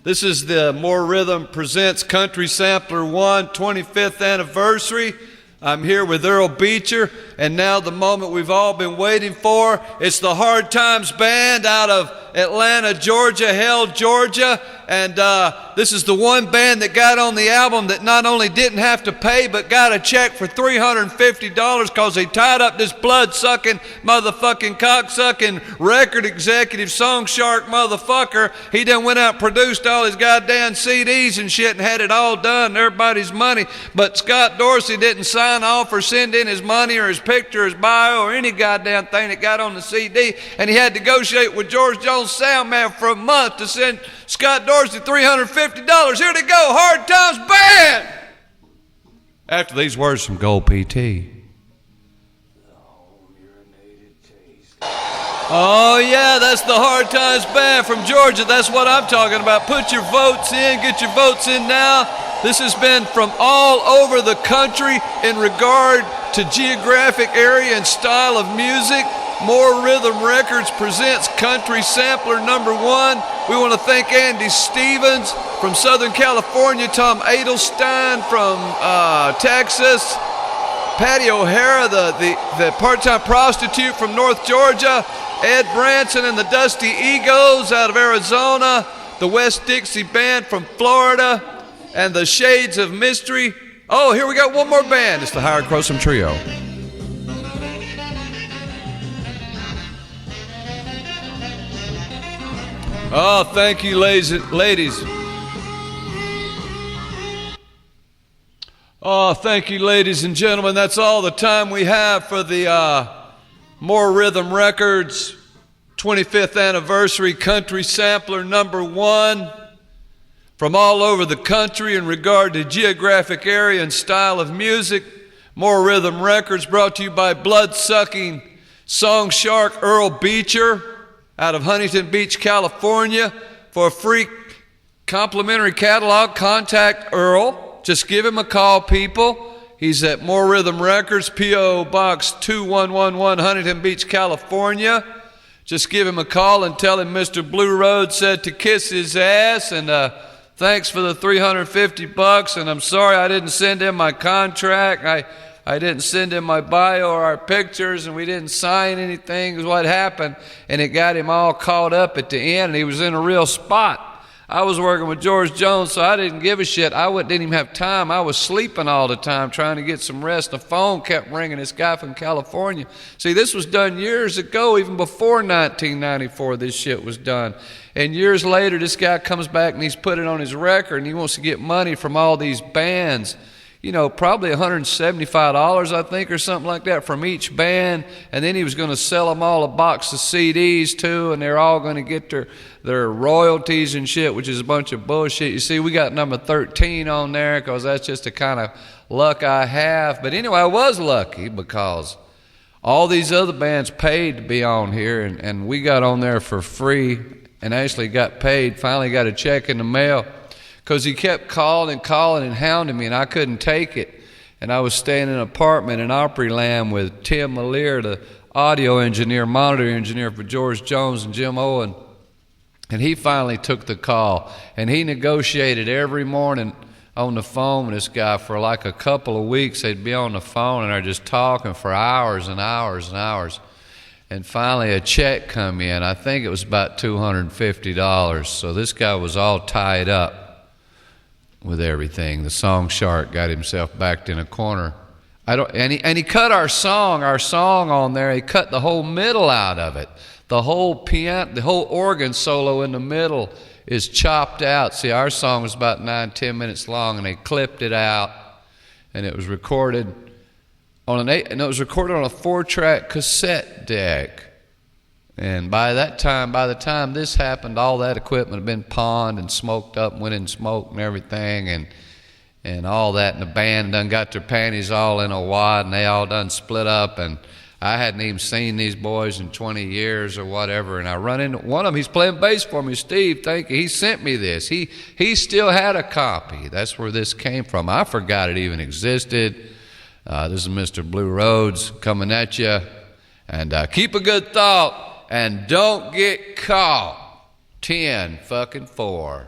This is the More Rhythm Presents Country Sampler 1 25th anniversary. I'm here with Earl Beecher, and now the moment we've all been waiting for. It's the Hard Times Band out of Atlanta, Georgia, Georgia. And this is the one band that got on the album that not only didn't have to pay, but got a check for $350 because they tied up this blood-sucking, motherfucking, cock-sucking record executive, Song Shark motherfucker. He done went out and produced all his goddamn CDs and shit and had it all done, everybody's money. But Scott Dorsey didn't sign off or send in his money or his picture, his bio, or any goddamn thing that got on the CD. And he had to negotiate with George Jones Sound Man for a month to send Scott Dorsey $350. Here they go, Hard Times Band! After these words from Gold PT. Oh yeah, that's the Hard Times Band from Georgia. That's what I'm talking about. Put your votes in, get your votes in now. This has been from all over the country in regard to geographic area and style of music. More Rhythm Records presents Country Sampler #1. We want to thank Andy Stevens from Southern California, Tom Adelstein from Texas, Patty O'Hara, the part-time prostitute from North Georgia, Ed Branson and the Dusty Egos out of Arizona, the West Dixie Band from Florida, and the Shades of Mystery. Oh, here we got one more band. It's the Howard Crosum Trio. Oh, thank you, ladies. Oh, thank you, ladies and gentlemen. That's all the time we have for the More Rhythm Records 25th Anniversary Country Sampler #1. From all over the country in regard to geographic area and style of music. More Rhythm Records brought to you by blood-sucking song shark Earl Beecher out of Huntington Beach, California. For a free complimentary catalog, contact Earl. Just give him a call, people. He's at More Rhythm Records, P.O. Box 2111, Huntington Beach, California. Just give him a call and tell him Mr. Blue Road said to kiss his ass. And thanks for the $350. And I'm sorry I didn't send him my contract. I didn't send him my bio or our pictures, and we didn't sign anything is what happened. And it got him all caught up at the end, and he was in a real spot. I was working with George Jones, so I didn't give a shit. Didn't even have time. I was sleeping all the time trying to get some rest. The phone kept ringing, this guy from California. See, this was done years ago, even before 1994 this shit was done. And years later, this guy comes back and he's put it on his record, and he wants to get money from all these bands. You know, probably $175, I think, or something like that from each band. And then he was going to sell them all a box of CDs, too, and they're all going to get their royalties and shit, which is a bunch of bullshit. You see, we got number 13 on there because that's just the kind of luck I have. But anyway, I was lucky because all these other bands paid to be on here, and we got on there for free and actually got paid, finally got a check in the mail. Because he kept calling and hounding me, and I couldn't take it. And I was staying in an apartment in Opryland with Tim Malier, the audio engineer, monitor engineer for George Jones and Jim Owen. And he finally took the call. And he negotiated every morning on the phone with this guy for like a couple of weeks. They'd be on the phone, and they're just talking for hours and hours and hours. And finally a check come in. I think it was about $250. So this guy was all tied up with everything. The song shark got himself backed in a corner. And he cut our song on there. He cut the whole middle out of it. The whole piano, the whole organ solo in the middle is chopped out. See, our song was about 9-10 minutes long, and they clipped it out, and it was recorded on a 4-track cassette deck. And by the time this happened, all that equipment had been pawned and smoked up and went in smoke and everything, and all that. And the band done got their panties all in a wad, and they all done split up. And I hadn't even seen these boys in 20 years or whatever. And I run into one of them. He's playing bass for me, Steve. Thank you. He sent me this. He still had a copy. That's where this came from. I forgot it even existed. This is Mr. Blue Roads coming at you. And keep a good thought. And don't get caught. 10-4.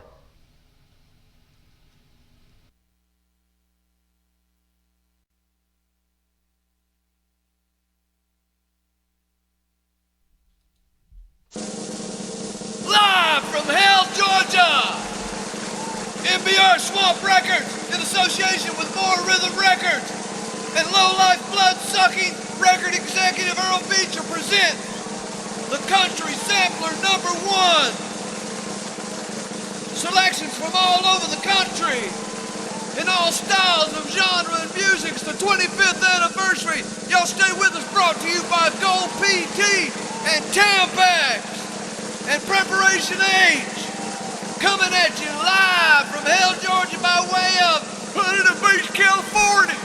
Live from Hell, Georgia. MBR Swamp Records in association with More Rhythm Records and Low Life Blood Sucking record executive Earl Beecher presents the Country Sampler #1. Selections from all over the country in all styles of genre and music. It's the 25th anniversary. Y'all stay with us, brought to you by Gold PT and Tampax and Preparation H. Coming at you live from Hell, Georgia by way of Huntington Beach, California.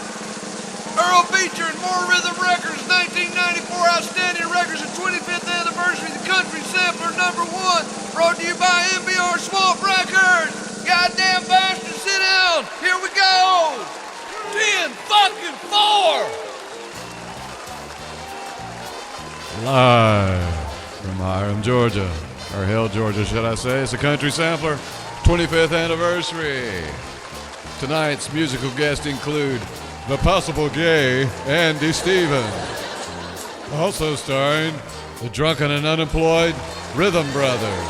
Earl Beecher and More Rhythm Records, 1994 Outstanding Records and 25th anniversary of the Country Sampler #1. Brought to you by MBR Swamp Records. Goddamn bastard, sit down. Here we go. 10-4. Live from Hiram, Georgia, or Hell, Georgia, should I say. It's the Country Sampler 25th anniversary. Tonight's musical guests include the possible gay Andy Stevens. Also starring the drunken and unemployed Rhythm Brothers.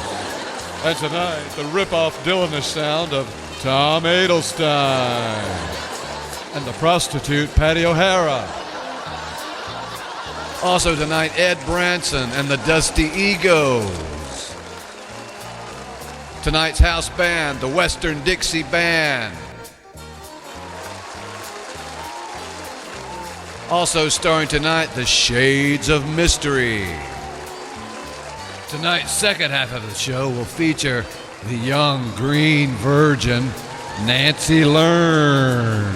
And tonight, the rip-off Dylanish sound of Tom Adelstein. And the prostitute Patty O'Hara. Also tonight, Ed Branson and the Dusty Egos. Tonight's house band, the Western Dixie Band. Also starring tonight, the Shades of Mystery. Tonight's second half of the show will feature the young green virgin, Nancy Learn.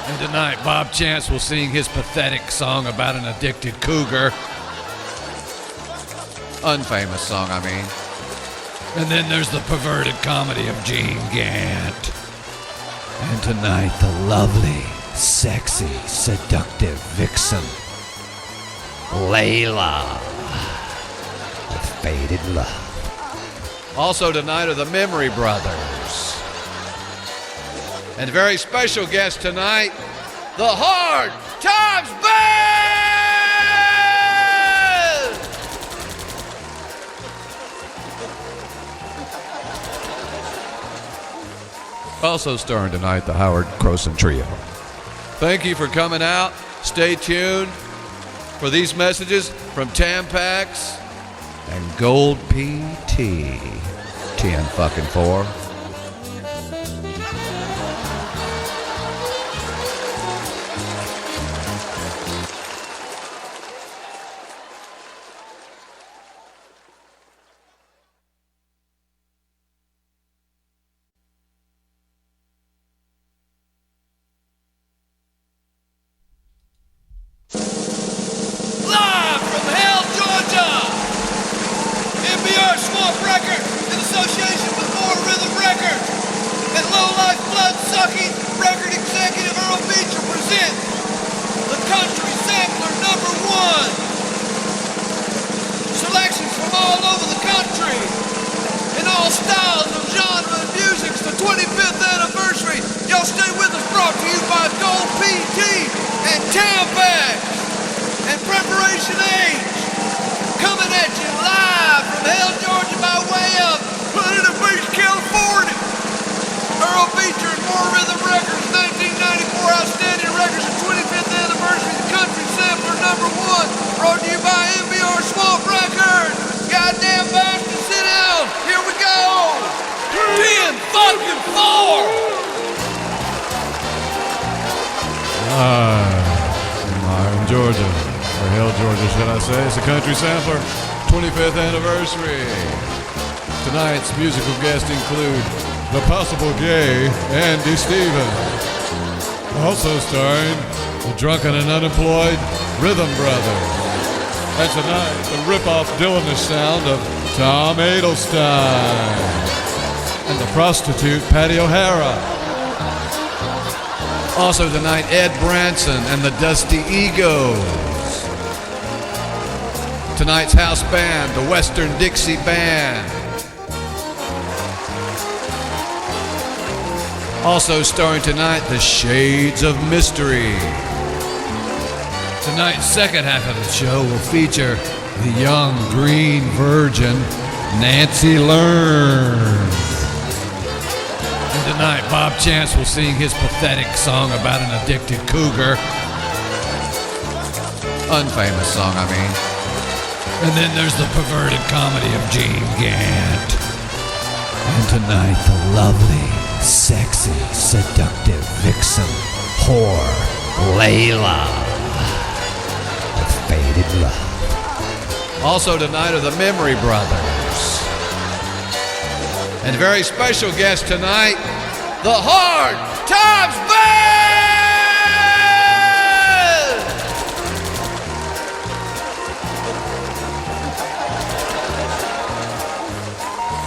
And tonight, Bob Chance will sing his pathetic song about an addicted cougar. Unfamous song, I mean. And then there's the perverted comedy of Gene Gant. And tonight, the lovely, sexy, seductive vixen, Layla, with Faded Love. Also tonight are the Memory Brothers. And very special guest tonight, the Hard Times Band! Also starring tonight, the Howard Croson Trio. Thank you for coming out. Stay tuned for these messages from Tampax and Gold PT. 10-4. Live from Hell, Georgia. MBR Swamp Records in association with More Rhythm Records and Low Life Blood Sucking record executive Earl Beecher presents the Country Sampler #1. Selections from all over the country in all styles of genre and music. It's the 25th anniversary. Y'all stay with us, brought to you by Gold PT and Tampax and Preparation H. Coming at you live from Hell, Georgia by way of Huntington Beach, California. Earl Beecher and More Rhythm Records, 1994 Outstanding Records and 25th anniversary of the Country Sampler #1. Brought to you by MBR Swamp Records. Goddamn bastard, sit down. Here we go. 10-4. Live from Hiram, Georgia, or Hell, Georgia, should I say. It's the Country Sampler 25th anniversary. Tonight's musical guests include the possible gay Andy Stevens. Also starring the drunken and unemployed Rhythm Brothers. And tonight, the rip-off Dylanish sound of Tom Adelstein. And the prostitute Patty O'Hara. Also tonight, Ed Branson and the Dusty Egos. Tonight's house band, the Western Dixie Band. Also starring tonight, the Shades of Mystery. Tonight's second half of the show will feature the young green virgin, Nancy Learn. Tonight, Bob Chance will sing his pathetic song about an addicted cougar. Unfamous song, I mean. And then there's the perverted comedy of Gene Gant. And tonight, the lovely, sexy, seductive vixen, whore, Layla. With Faded Love. Also tonight are the Memory Brothers. And a very special guest tonight, the Hard Times Band!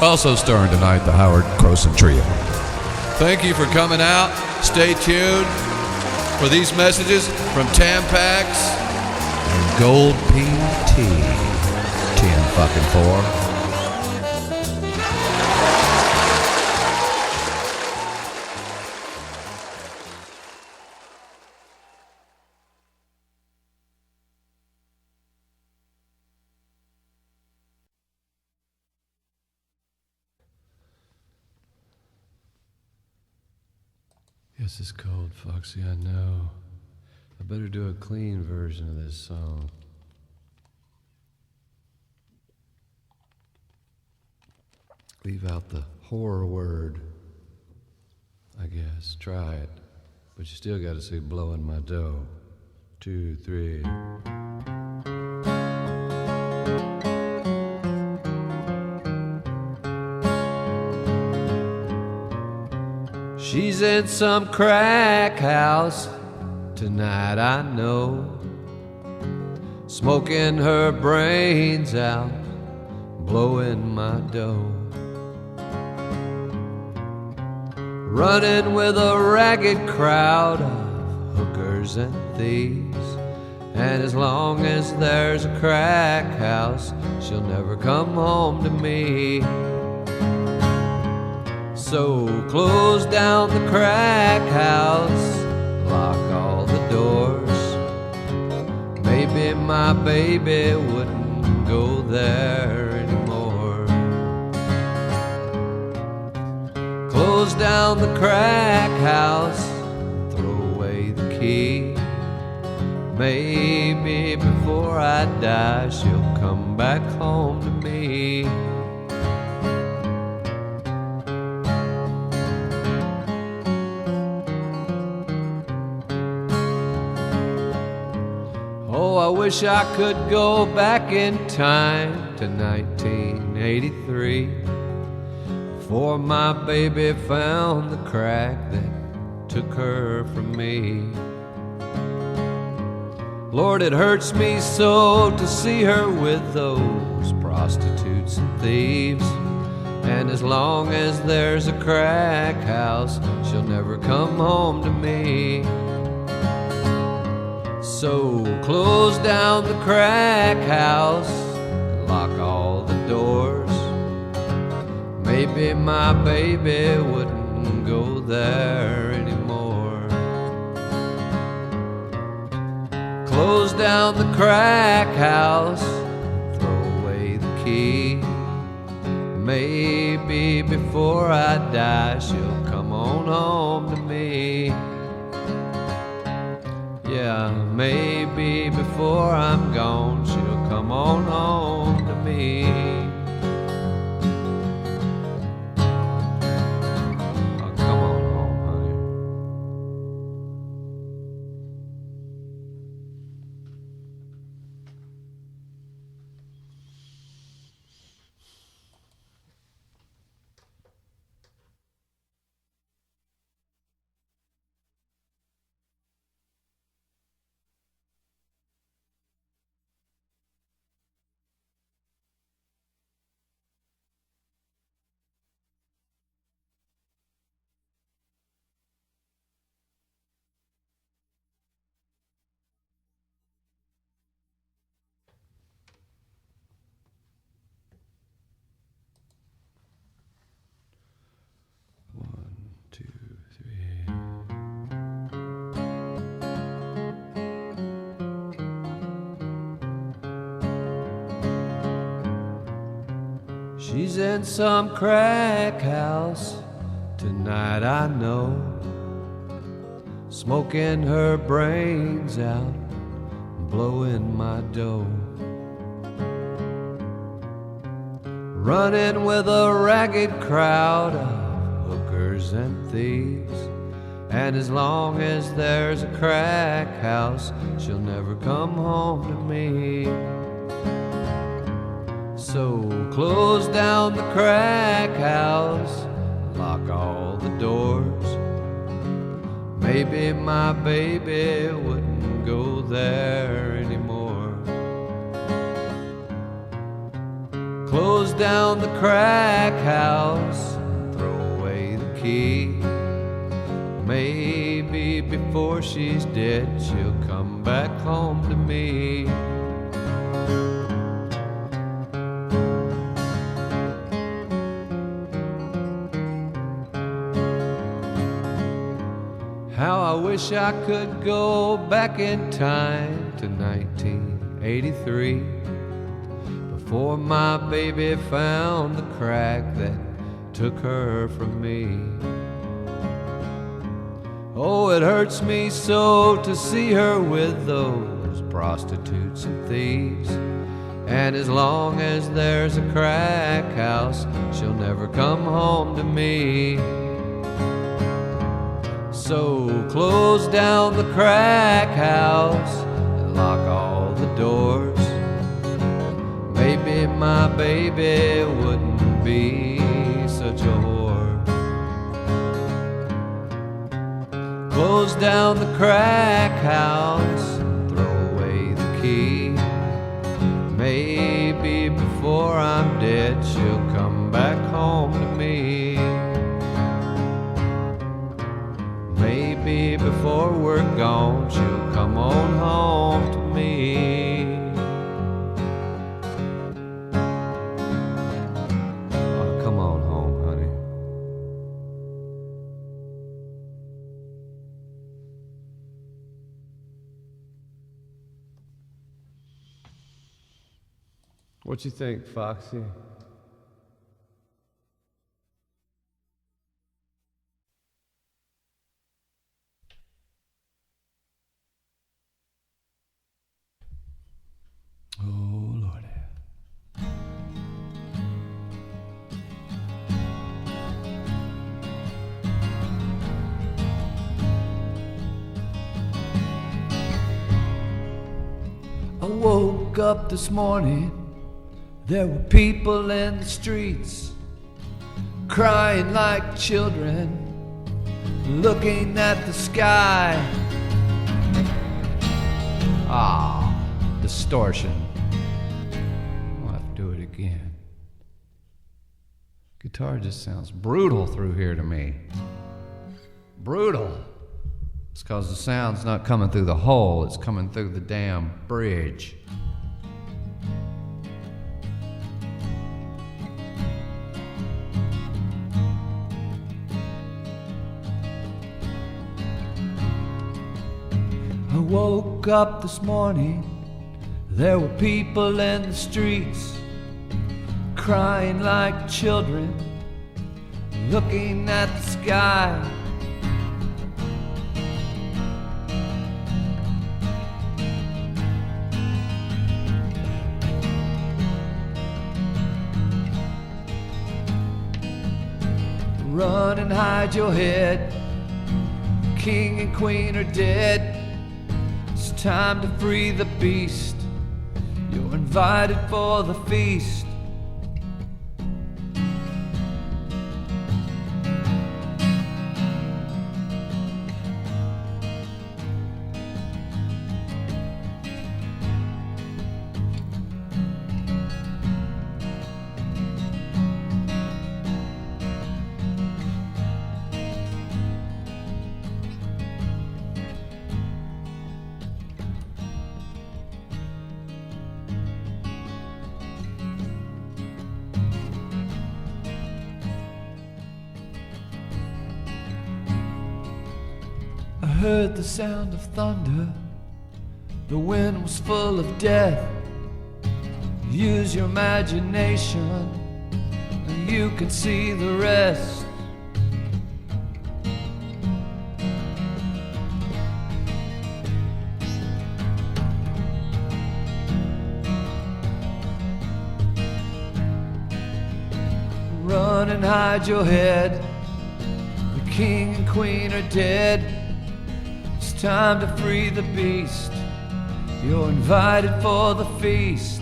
Also starring tonight, the Howard Croson Trio. Thank you for coming out. Stay tuned for these messages from Tampax and Gold PT. 10-4. Yes, it's cold, Foxy, I know. I better do a clean version of this song. Leave out the horror word, I guess. Try it. But you still got to say blowing my dough. 2, 3. She's in some crack house tonight, I know, smoking her brains out, blowing my dough, running with a ragged crowd of hookers and thieves. And as long as there's a crack house, she'll never come home to me. So close down the crack house, lock all the doors. Maybe my baby wouldn't go there anymore. Close down the crack house, throw away the key. Maybe before I die, she'll come back home to me. Oh, I wish I could go back in time to 1983, before my baby found the crack that took her from me. Lord, it hurts me so to see her with those prostitutes and thieves. And as long as there's a crack house, she'll never come home to me. So close down the crack house and lock all the doors. Maybe my baby wouldn't go there anymore. Close down the crack house, throw away the key. Maybe before I die, she'll come on home to me. Yeah, maybe before I'm gone, she'll come on home to me. Oh, come on home, honey. She's in some crack house tonight I know, smoking her brains out, blowing my dough. Running with a ragged crowd of hookers and thieves. And as long as there's a crack house, she'll never come home to me. So close down the crack house, lock all the doors. Maybe my baby wouldn't go there anymore. Close down the crack house, throw away the key. Maybe before she's dead, she'll come back home to me. How I wish I could go back in time to 1983, before my baby found the crack that took her from me. Oh, it hurts me so to see her with those prostitutes and thieves. And as long as there's a crack house, she'll never come home to me. So close down the crack house and lock all the doors. Maybe my baby wouldn't be such a whore. Close down the crack house, throw away the key. Maybe before I'm dead, she'll come back home to me. Maybe before we're gone, she'll come on home to me. Oh, come on home, honey. What you think, Foxy? Oh, Lordy. I woke up this morning. There were people in the streets, crying like children, looking at the sky. Ah, distortion. I'll have to do it again. Guitar just sounds brutal through here to me. Brutal. It's because the sound's not coming through the hole, it's coming through the damn bridge. I woke up this morning, there were people in the streets, crying like children, looking at the sky. Run and hide your head, the king and queen are dead. It's time to free the beast. You're invited for the feast. I heard the sound of thunder. The wind was full of death. Use your imagination and you can see the rest. and hide your head. The king and queen are dead. It's time to free the beast. You're invited for the feast.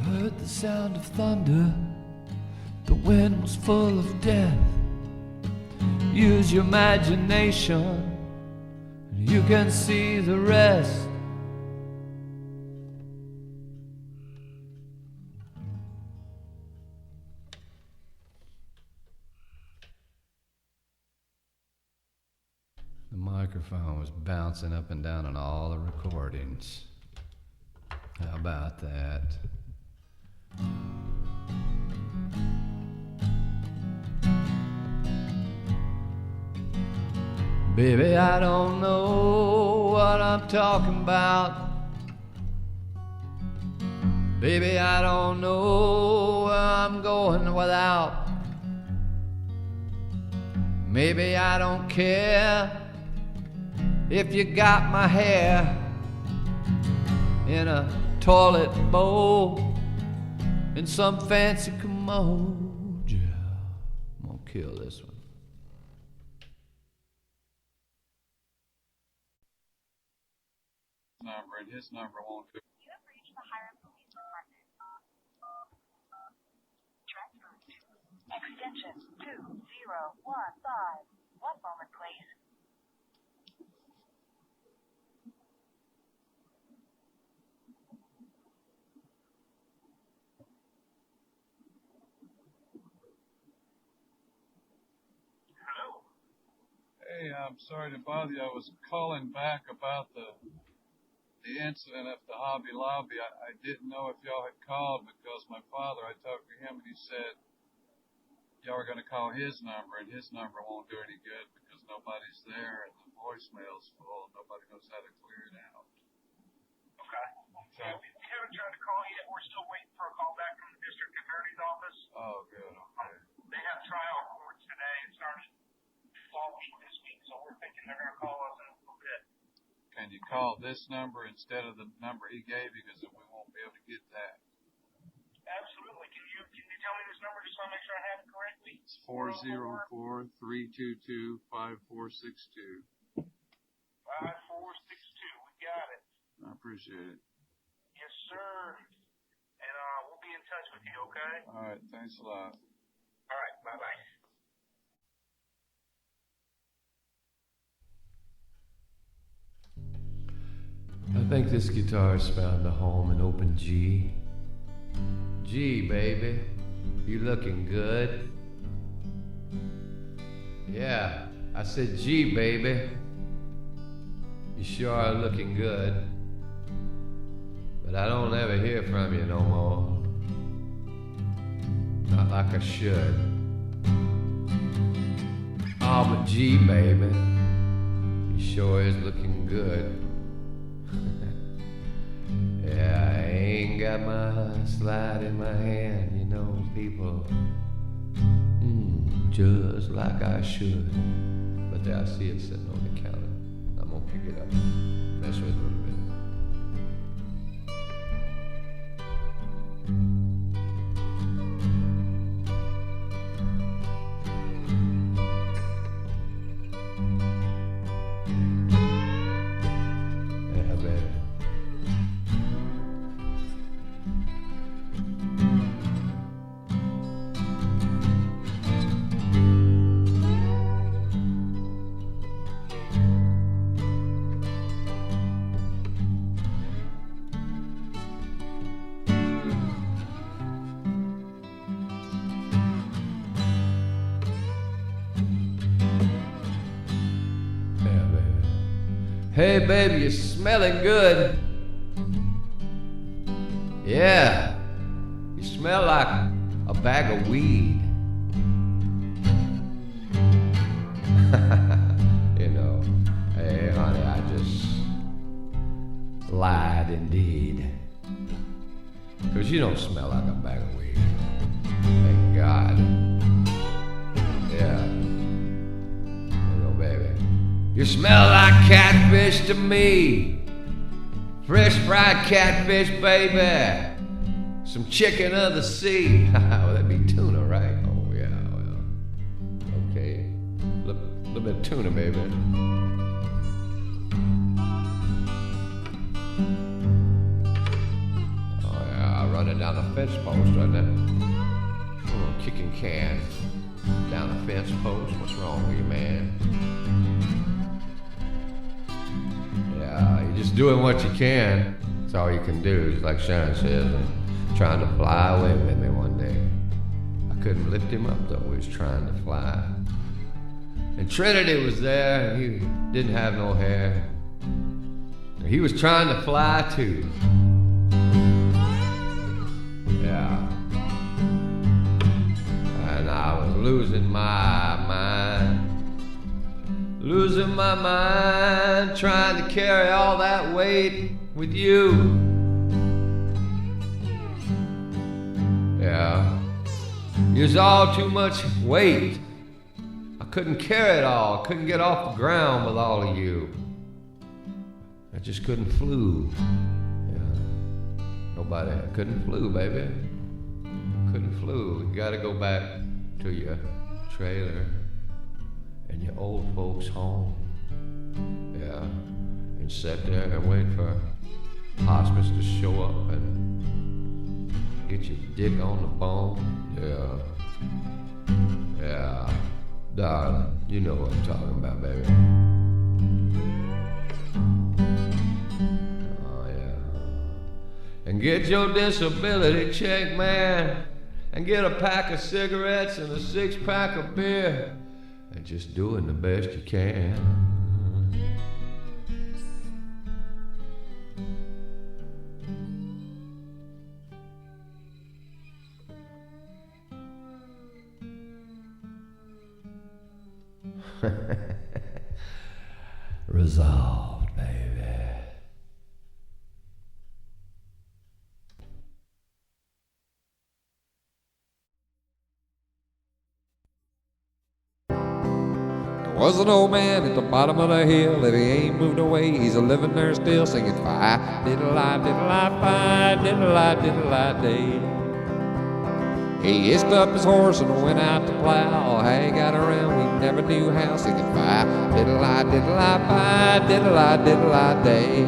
Heard the sound of thunder. The wind was full of death. Use your imagination, and you can see the rest. The microphone was bouncing up and down on all the recordings. How about that? Baby, I don't know what I'm talking about. Baby, I don't know where I'm going without. Maybe I don't care if you got my hair in a toilet bowl in some fancy commode. Yeah, I'm gonna kill this one. Number and his number won't do. You have reached the Hiram Police Department. Transfer to extension 2015. 1 moment, please. Hello. Hey, I'm sorry to bother you. I was calling back about the incident at the Hobby Lobby. I didn't know if y'all had called because my father, I talked to him and he said y'all were going to call his number and his number won't do any good because nobody's there and the voicemail's full and nobody knows how to clear it out. Okay. Yeah, we haven't tried to call yet. We're still waiting for a call back from the district attorney's office. Oh, good. Okay. They have trial court today. It started fall week this week, so we're thinking they're going to call us in a little bit. Can you call this number instead of the number he gave you because we won't be able to get that? Absolutely. Can you tell me this number just so I make sure I have it correctly? It's 404-322-5462. 5462. We got it. I appreciate it. Yes, sir. And we'll be in touch with you, okay? All right. Thanks a lot. All right. Bye-bye. I think this guitar's found a home in open G. G, baby, you looking good? Yeah, I said G, baby. You sure are looking good. But I don't ever hear from you no more. Not like I should. Oh, but G, baby, you sure is looking good. Yeah, I ain't got my slide in my hand, you know, people. Just like I should. But there I see it sitting on the counter. I'm gonna pick it up, mess with it a little bit. Yeah, baby. Hey, baby, you're smelling good. Yeah, you smell like a bag of weed. You know, hey, honey, I just lied indeed. 'Cause you don't smell like a bag of weed. Thank God. Yeah. You know, baby. You smell like catfish to me. Fresh fried catfish, baby. Some chicken of the sea. Well, that'd be tuna, right? Oh, yeah, well. Okay. A little bit of tuna, baby. Oh, yeah, running down the fence post, right there. Kicking can down the fence post. What's wrong with you, man? Yeah, you're just doing what you can. That's all you can do, just like Sharon says. And trying to fly away with me one day. I couldn't lift him up though, he was trying to fly. And Trinity was there, and he didn't have no hair. He was trying to fly too. Yeah. And I was losing my mind. Losing my mind, trying to carry all that weight with you. Yeah. It was all too much weight. I couldn't carry it all. I couldn't get off the ground with all of you. I just couldn't flew. Yeah. Nobody, I couldn't flew, baby. Couldn't flew. You gotta go back to your trailer and your old folks' home. Yeah. And sit there and wait for hospice to show up and get your dick on the bone. Yeah. Yeah. Darling, you know what I'm talking about, baby. Oh, yeah. And get your disability check, man. And get a pack of cigarettes and a 6-pack of beer. And just doing the best you can. Resolved, baby. There was an old man at the bottom of the hill. If he ain't moved away, he's a living there still, singing fi diddle-I, diddle-I, fi diddle-I, diddle-I day. He hitched up his horse and went out to plow. How he got around, we never knew how, singing fi diddle-I, diddle-I, fi diddle-I, diddle-I day.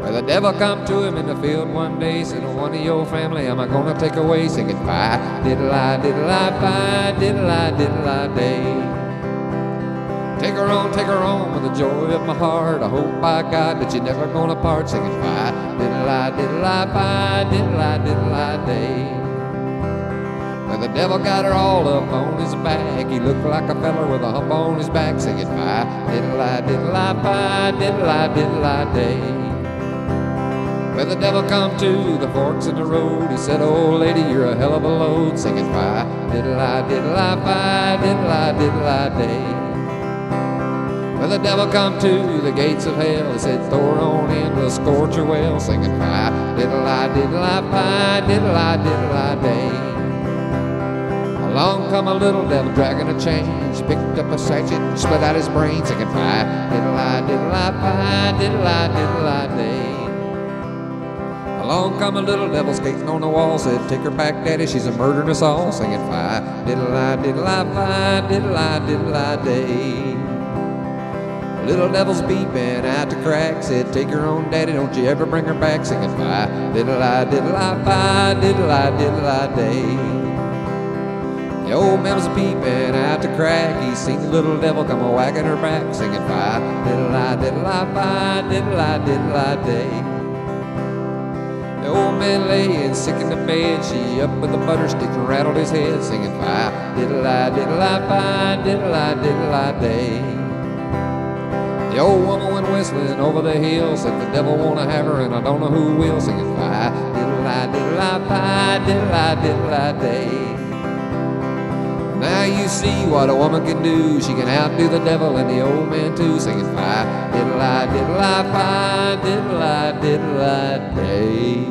Well, the devil come to him in the field one day, said, one of your family am I gonna take away, singing fi diddle-I, diddle-I, fi diddle-I, diddle-I day. Take her on with the joy of my heart. I hope by God that you're never gonna part, singing fi diddle-I, diddle-I, fi diddle-I, diddle-I day. Well, the devil got her all up on his back. He looked like a feller with a hump on his back, singing fi diddle-I, diddle-I, fi diddle-I, diddle-I day. Well, the devil come to the forks in the road. He said, oh lady, you're a hell of a load, singing fi diddle-I, diddle-I, fi diddle-I, diddle-I day. Well, the devil come to the gates of hell. He said, throw her on in, we'll scorch her well, singing fi diddle-I, diddle-I, fi diddle-I, diddle-I day. Along come a little devil dragging a chain. She picked up a sachet and split out his brain, singing fi diddle-I, diddle-I, fi diddle-I, diddle-I day. Along come a little devil skating on the wall, said, take her back, daddy, she's a murdering us all, singing fi diddle-I, diddle-I, fi diddle-I, diddle-I day. Little devil's peeping out the crack, said, take her on, daddy, don't you ever bring her back, singing fi diddle-I, diddle-I, fi diddle-I, diddle-I day. The old man was peeping out the crack, he seen the little devil come a-whacking her back, singing fi diddle-I, diddle-I, fi diddle-I, diddle-I day. The old man laying sick in the bed, she up with the butter stick and rattled his head, singing fi diddle-I, diddle-I, fi diddle-I, diddle-I day. The old woman went whistling over the hill, said the devil wanna have her and I don't know who will. Singing fi diddle-I, diddle-I, fi diddle-I, diddle-I day. Now you see what a woman can do. She can outdo the devil and the old man too. Singing fi diddle-I, diddle-I, fi diddle-I, diddle-I day.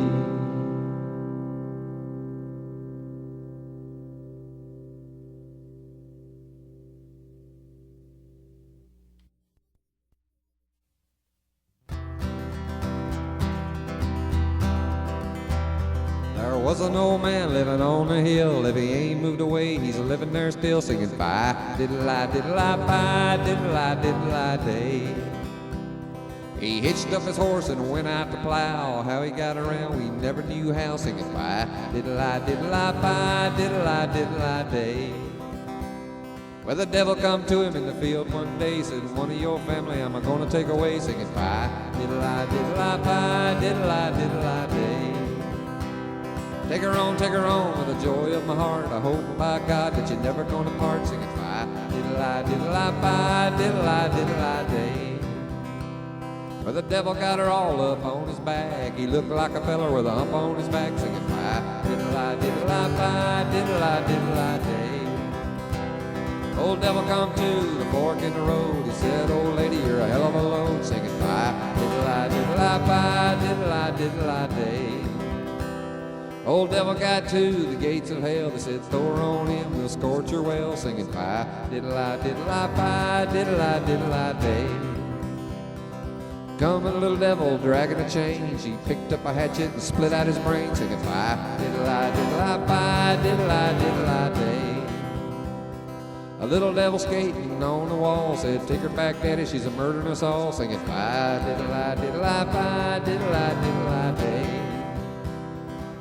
There was an old man living on the hill. If he ain't moved away, he's a living there still. Singing fi diddle-I, diddle-I, fi diddle-I, diddle-I day. He hitched up his horse and went out to plow. How he got around, we never knew how. Singing fi diddle-I, diddle-I, fi diddle-I, diddle-I day. Well, the devil come to him in the field one day, said, one of your family I'm gonna take away. Singing fi diddle-I, diddle-I, fi diddle-I, diddle-I day. Take her on with the joy of my heart. I hope by God that you're never gonna part. Singing fi diddle-I, diddle-I, fi diddle-I, diddle-I day. Well, the devil got her all up on his back. He looked like a feller with a hump on his back. Singing fi diddle-I, diddle-I, fi diddle-I, diddle-I day. Old devil come to the fork in the road. He said, old lady, you're a hell of a load. Singing fi diddle-I, diddle-I, fi diddle-I, diddle-I day. Old devil got to the gates of hell. They said, throw her on in, we'll scorch her well. Singing fi diddle-I, diddle-I, fi diddle-I, diddle-I day. Come a little devil dragging a chain. She picked up a hatchet and split out his brain. Singing fi diddle-I, diddle-I, fi diddle-I, diddle-I day. A little devil skating on the wall said, take her back, daddy, she's a murdering us all. Singing fi diddle-I, diddle-I, fi diddle-I, diddle-I day.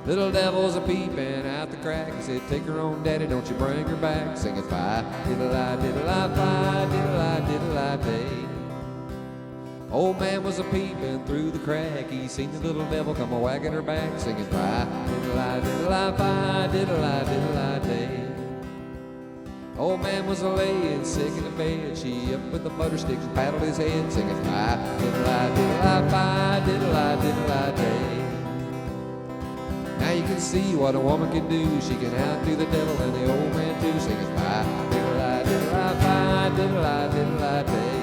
Little devil's a peeping out the crack. He said, take her on, daddy, don't you bring her back. Singing fi diddle-I, diddle-I, fi diddle-I, diddle-I day. Old man was a peeping through the crack. He seen the little devil come a wagging her back. Singing fi diddle-I, diddle-I, fi diddle-I, diddle-I day. Old man was a laying sick in the bed. She up with the butter stick and paddled his head. Singing fi diddle-I, diddle-I, fi diddle-I, diddle-I day. Now you can see what a woman can do. She can outdo the devil and the old man too. Singing fi diddle-I, diddle-I, fi diddle-I, diddle-I day.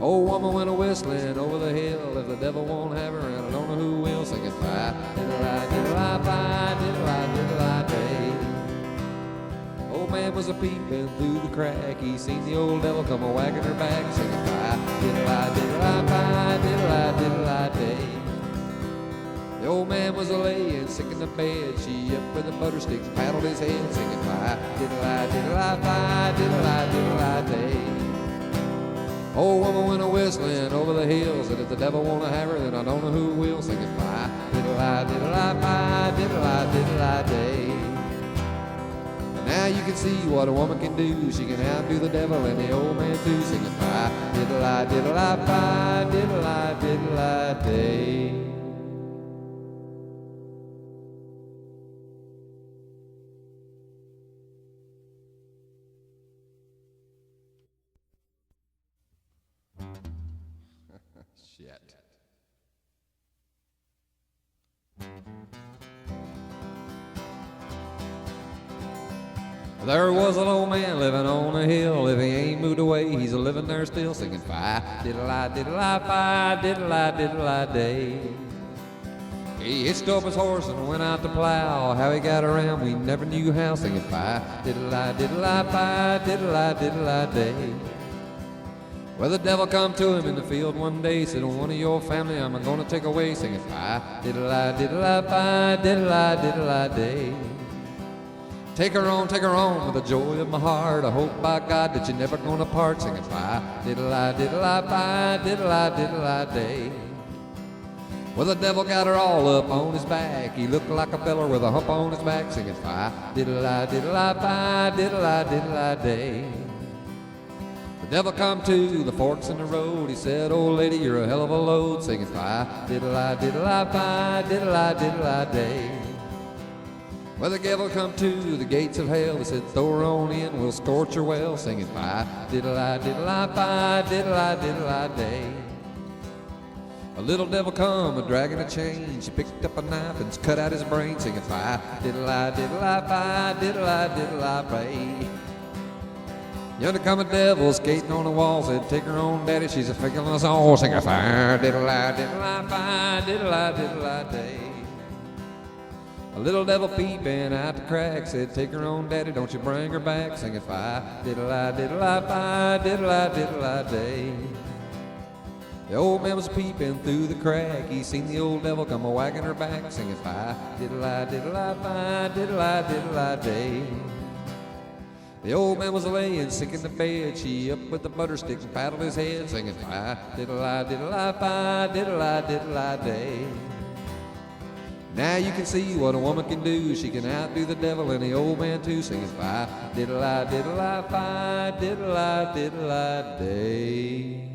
Old woman went a whistling over the hill. If the devil won't have her, and I don't know who will. Singing fi diddle-I, diddle-I, fi diddle-I, diddle-I day. Old man was a peeping through the crack. He seen the old devil come a wagging her back. Singing fi diddle-I, diddle-I, fi diddle-I, diddle-I day. The old man was a laying sick in the bed. She up with the butter sticks, paddled his head. Singing fi diddle-I, diddle-I, fi diddle-I, diddle-I day. Old woman went a whistling over the hills, and if the devil wanna have her, then I don't know who will. Singing fi diddle-I, diddle-I, fi diddle-I, diddle-I day. And now you can see what a woman can do. She can outdo the devil and the old man too. Singing fi diddle-I, diddle-I, fi diddle-I, diddle-I day. Shit. There was an old man living on a hill. If he ain't moved away, he's a living there still. Singing fi diddle-I, diddle-I, fi diddle-I, diddle-I day. He hitched up his horse and went out to plow. How he got around, we never knew how. Singing fi diddle-I, diddle-I, fi diddle-I, diddle-I day. Well, the devil come to him in the field one day, said, one of your family I'm gonna take away. Singing fi diddle-I, diddle-I, fi diddle-I, diddle-I day. Take her on with the joy of my heart. I hope by God that you're never gonna part. Singing fi diddle-I, diddle-I, fi diddle-I, diddle-I day. Well, the devil got her all up on his back. He looked like a feller with a hump on his back. Singing fi diddle-I, diddle-I, fi diddle-I, diddle-I day. The devil come to the forks in the road. He said, old lady, you're a hell of a load. Singing fi diddle-I, diddle-I, fi diddle-I, diddle-I day. Well, the devil come to the gates of hell. They said, throw her on in, we'll scorch her well, singing fi diddle-I, diddle-I, fi diddle-I, diddle-I day. A little devil come a dragging a chain. She picked up a knife and cut out his brain, singing fi diddle-I, diddle-I, fi diddle-I, diddle-I pray. Yonder come a devil skating on the wall, said take her on daddy, she's a fickle us all, singing fi diddle-I, diddle-I, fi diddle-I, diddle-I day. A little devil peeping out the crack, said take her on daddy, don't you bring her back, singing fi diddle-I, diddle-I, fi diddle-I, diddle-I day. The old man was peeping through the crack. He seen the old devil come a-wagging her back, singing fi diddle-I, diddle-I, fi diddle-I, diddle-I day. The old man was laying sick in the bed. She up with the butter stick and paddled his head, singing fi diddle-I, diddle-I, fi diddle-I, diddle-I day. Now you can see what a woman can do. She can outdo the devil and the old man too, singing fi diddle-I, diddle-I, fi diddle-I, diddle-I day.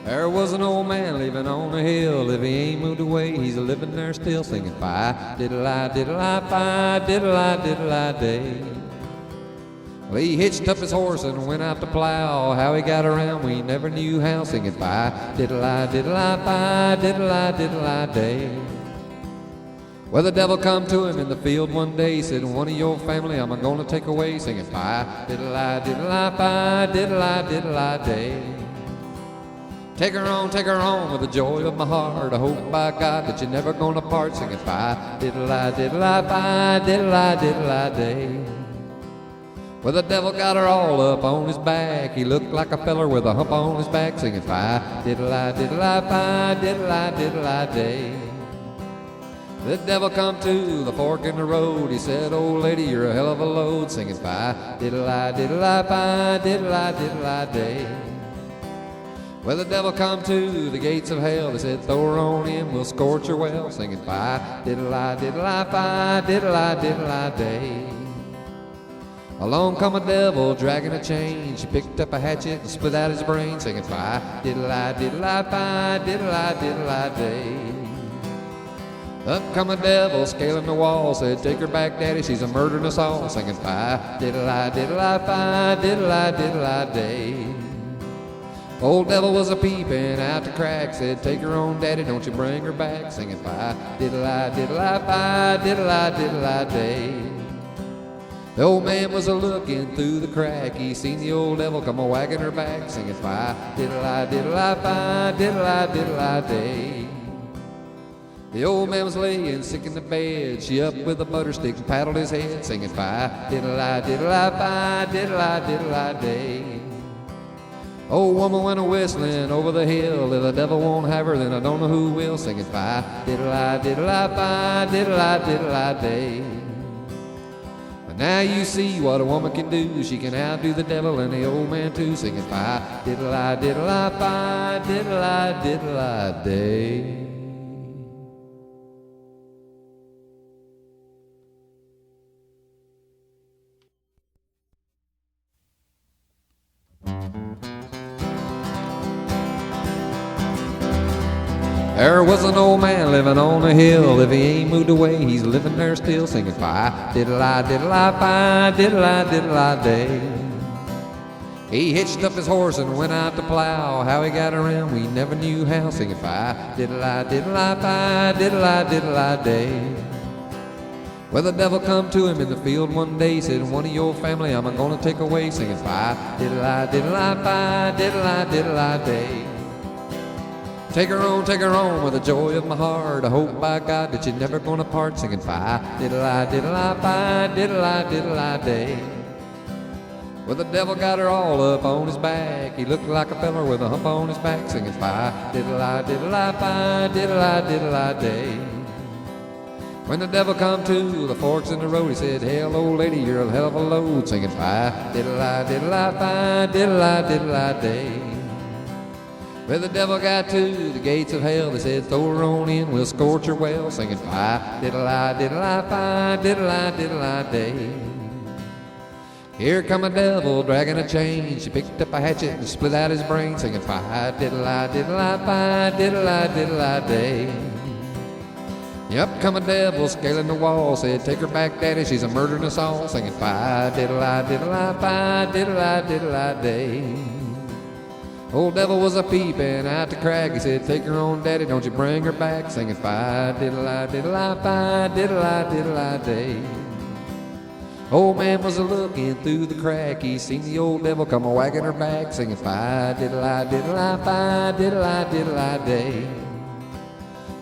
There was an old man living on a hill. If he ain't moved away, he's a living there still, singing fi diddle-I, diddle-I, fi diddle-I, diddle-I day. Well, he hitched up his horse and went out to plow. How he got around, we never knew how, singing fi diddle-I, diddle-I, fi diddle-I, diddle-I day. Well, the devil come to him in the field one day, said, one of your family I'm gonna take away, singing fi diddle-I, diddle-I, fi diddle-I, diddle-I day. Take her on with the joy of my heart. I hope by God that you're never gonna part, singing fi diddle-I, diddle-I, fi diddle-I, diddle-I day. Well, the devil got her all up on his back. He looked like a feller with a hump on his back, singing fi diddle-I, diddle-I, fi diddle-I, diddle-I day. The devil come to the fork in the road. He said, old lady, you're a hell of a load, singing fi diddle-I, diddle-I, fi diddle-I, diddle-I day. Well, the devil come to the gates of hell. They said, throw her on in, we'll scorch her well, singing fi diddle-I, diddle-I, fi diddle-I, diddle-I day. Along come a devil dragging a chain. She picked up a hatchet and split out his brain, singing fi diddle-I, diddle-I, fi diddle-I, diddle-I day. Up come a devil scaling the wall, said take her back daddy, she's a murdering us all, singing fi diddle-I, diddle-I, fi diddle-I, diddle-I day. Old devil was a peeping out the crack, said take her on daddy, don't you bring her back, singing fi diddle-I, diddle-I, fi diddle-I, diddle-I day. The old man was a looking through the crack. He seen the old devil come a wagging her back, singing fi diddle-I, diddle-I, fi diddle-I, diddle-I day. The old man was laying sick in the bed. She up with a butter stick and paddled his head, singing fi diddle-I, diddle-I, fi diddle-I, diddle-I day. Old woman went a-whistling over the hill. If the devil won't have her, then I don't know who will, singing fi diddle-I, diddle-I, fi diddle-I, diddle-I day. But now you see what a woman can do. She can outdo the devil and the old man too, singing fi diddle-I, diddle-I, fi diddle-I, diddle-I day. There was an old man living on a hill. If he ain't moved away, he's living there still, singing fi diddle-I, diddle-I, fi diddle-I, diddle-I day. He hitched up his horse and went out to plow. How he got around, we never knew how, singing fi diddle-I, diddle-I, fi diddle-I, diddle-I day. Well, the devil come to him in the field one day, said, one of your family I'm gonna take away, singing fi diddle-I, diddle-I, fi diddle-I, diddle-I day. Take her on with the joy of my heart. I hope by God that you're never gonna part, singing fi diddle-I, diddle-I, fi diddle-I, diddle-I day. Well, the devil got her all up on his back. He looked like a feller with a hump on his back, singing fi diddle-I, diddle-I, fi diddle-I, diddle-I day. When the devil come to the forks in the road, he said, hell, old lady, you're a hell of a load, singing fi diddle-I, diddle-I, fi diddle-I, diddle-I day. Well, the devil got to the gates of hell. They said, throw her on in, we'll scorch her well, singing fi diddle-I, diddle-I, fi diddle-I, diddle-I day. Here come a devil dragging a chain. She picked up a hatchet and split out his brain, singing fi diddle-I, diddle-I, fi diddle-I, diddle-I day. Up come a devil scaling the wall, said, take her back, daddy, she's a murdering us all, singing fi diddle-I, diddle-I, fi diddle-I, diddle-I day. Old devil was a peeping out the crack. He said, take her on, daddy, don't you bring her back, singing fi diddle-I, diddle-I, fi diddle-I, diddle-I day. Old man was a-looking through the crack. He seen the old devil come a-wagging her back, singing fi diddle-I, diddle-I, fi diddle-I, diddle-I day.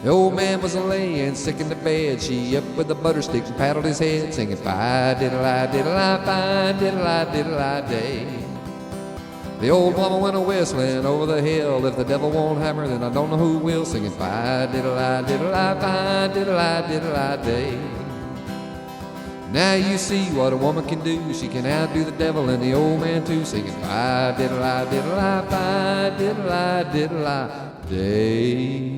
The old man was a-laying sick in the bed. She up with the butter stick and paddled his head, singing fi diddle-I, diddle-I, fi diddle-I, diddle-I day. The old woman went a-whistling over the hill. If the devil won't have her, then I don't know who will, singing fi diddle-I, diddle-I, fi diddle-I, diddle-I day. Now you see what a woman can do. She can outdo the devil and the old man too, singing fi diddle-I, diddle-I, fi diddle-I, diddle-I day.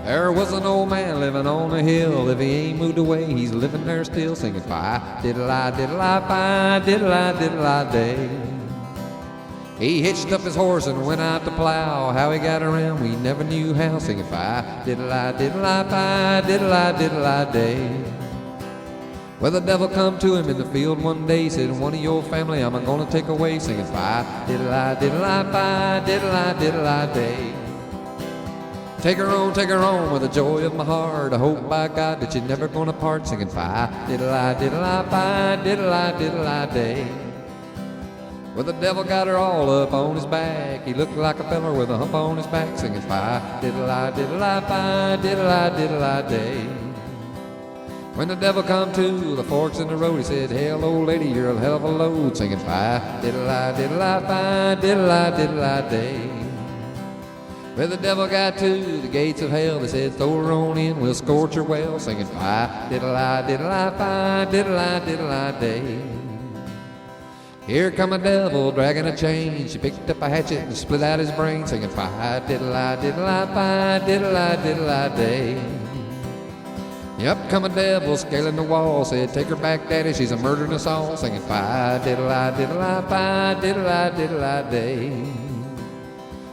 There was an old man living on a hill. If he ain't moved away, he's living there still, singing fi diddle-I, diddle-I, fi diddle-I, diddle-I day. He hitched up his horse and went out to plow. How he got around, we never knew how, singing fi diddle-I, diddle-I, fi diddle-I, diddle-I day. Well, the devil come to him in the field one day, said, one of your family I'm gonna take away, singing fi diddle-I, diddle-I, fi diddle-I, diddle-I day. Take her on with the joy of my heart. I hope by God that you're never gonna part, singing fi diddle-I, diddle-I, fi diddle-I, diddle-I day. Well, the devil got her all up on his back. He looked like a feller with a hump on his back, singing fi diddle-I, diddle-I, fi diddle-I, diddle-I day. When the devil come to the forks in the road, he said, hell, old lady, you're a hell of a load, singing fi diddle-I, diddle-I, fi diddle-I, diddle-I day. Well, the devil got to the gates of hell. They said, throw her on in, we'll scorch her well, singing fi diddle-I, diddle-I, fi diddle-I, diddle-I day. Here come a devil dragging a chain. She picked up a hatchet and split out his brain, singing fi diddle-I, diddle-I, fi diddle-I, diddle-I day. Up come a devil scaling the wall, said, take her back, daddy, she's a murdering us all, singing fi diddle-I, diddle-I, fi diddle-I, diddle-I day.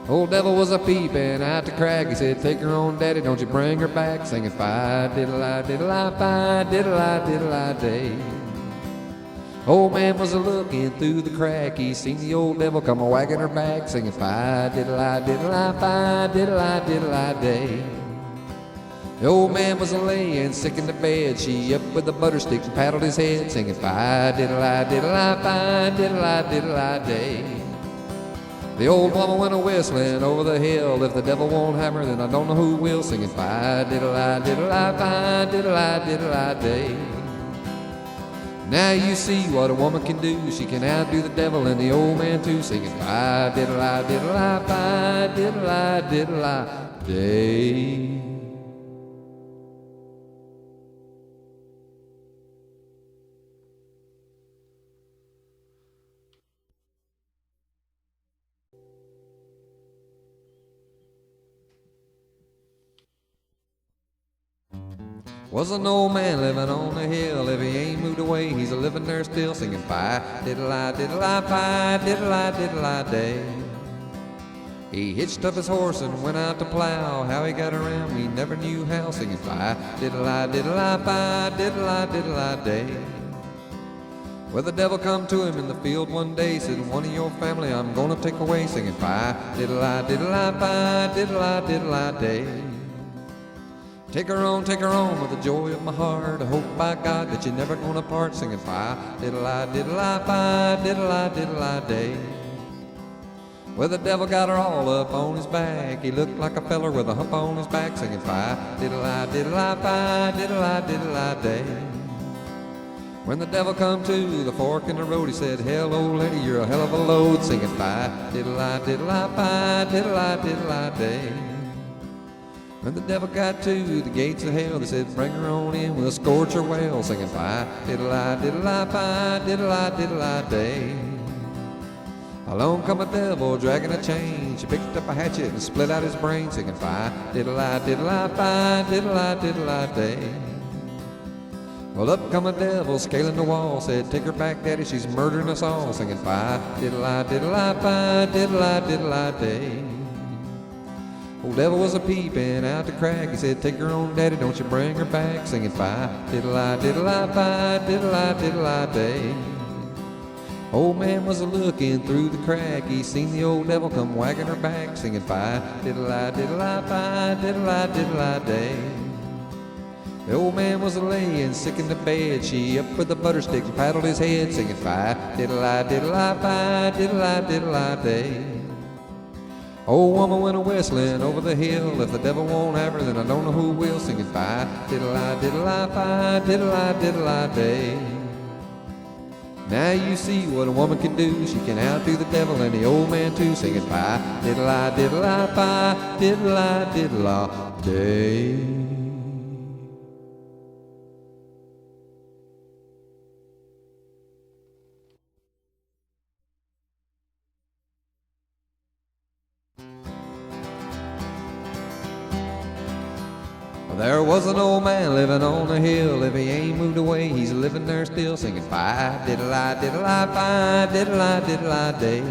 Old devil was a peeping out the crack. He said, take her on, daddy, don't you bring her back, singing fi diddle-I, diddle-I, fi diddle-I, diddle-I day. Old man was a-looking through the crack. He seen the old devil come a-wagging her back, singing fi diddle-I, diddle-I, fi diddle-I, diddle-I day. The old man was a-laying sick in the bed. She up with the butter stick and paddled his head, singing fi diddle-I, diddle-I, fi diddle-I, diddle-I day. The old woman went a-whistling over the hill. If the devil won't have her, then I don't know who will, singing fi diddle-I, diddle-I, fi diddle-I, diddle-I day. Now you see what a woman can do. She can outdo the devil and the old man too, singing fi diddle-I, diddle-I, fi diddle-I, diddle-I day. Was an old man living on the hill. If he ain't moved away, he's a living there still, singing fi diddle-I, diddle-I, fi diddle-I, diddle-I day. He hitched up his horse and went out to plow. How he got around, we never knew how, singing fi diddle-I, diddle-I, fi diddle-I, diddle-I day. Well, the devil come to him in the field one day, said, one of your family I'm gonna take away, singing fi diddle-I, diddle-I, fi diddle-I, diddle-I day. Take her on with the joy of my heart. I hope by God that you're never gonna part. Singing fi diddle-I, diddle-I, fi diddle-I, diddle-I day. Well, the devil got her all up on his back. He looked like a feller with a hump on his back. Singing fi diddle-I, diddle-I, fi diddle-I, diddle-I day. When the devil come to the fork in the road, he said, "Hell, old lady, you're a hell of a load." Singing fi diddle-I, diddle-I, fi diddle-I, diddle-I day. When the devil got to the gates of hell, they said, "Bring her on in, we'll scorch her well." Singing fi diddle-I, diddle-I, fi diddle-I, diddle-I day. Along come a devil dragging a chain. She picked up a hatchet and split out his brain. Singing fi diddle-I, diddle-I, fi diddle-I, diddle-I day. Well, up come a devil scaling the wall. Said, "Take her back, Daddy, she's murdering us all." Singing fi diddle-I, diddle-I, fi diddle-I, diddle-I day. Old devil was a peeping out the crack. He said, "Take her on, Daddy, don't you bring her back." Singing fi diddle-I, diddle-I, fi diddle-I, diddle-I day. Old man was a looking through the crack. He seen the old devil come wagging her back. Singing fi diddle-I, diddle-I, fi diddle-I, diddle-I day. The old man was a laying sick in the bed. She up with the butter stick and paddled his head. Singing fi diddle-I, diddle-I, fi diddle-I, diddle-I day. Old woman went a-whistling over the hill. If the devil won't have her, then I don't know who will. Singing fi diddle-I, diddle-I, fi diddle-I, diddle-I day. Now you see what a woman can do. She can outdo the devil and the old man too. Singing fi diddle-I, diddle-I, fi diddle-I, diddle-I day. There was an old man living on a hill. If he ain't moved away, he's living there still. Singing fi diddle-I, diddle-I, fi diddle-I, diddle-I day.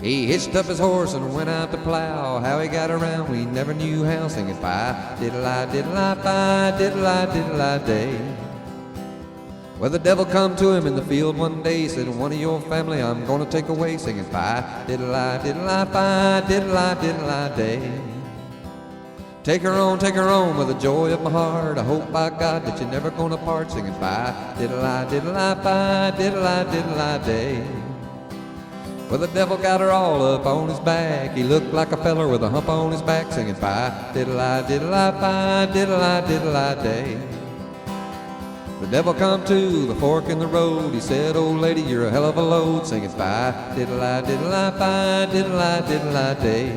He hitched up his horse and went out to plow. How he got around, we never knew how. Singing fi diddle-I, diddle-I, fi diddle-I, diddle-I day. Well, the devil come to him in the field one day. Said, "One of your family I'm gonna take away." Singing fi diddle-I, diddle-I, fi diddle-I, diddle-I day. Take her on with the joy of my heart. I hope by God that you're never gonna part. Singing fi diddle-I, diddle-I, fi diddle-I, diddle-I day. Well, the devil got her all up on his back. He looked like a feller with a hump on his back. Singing fi diddle-I, diddle-I, fi diddle-I, diddle-I day. The devil come to the fork in the road. He said, "Old lady, you're a hell of a load." Singing fi diddle-I, diddle-I, fi diddle-I, diddle-I day.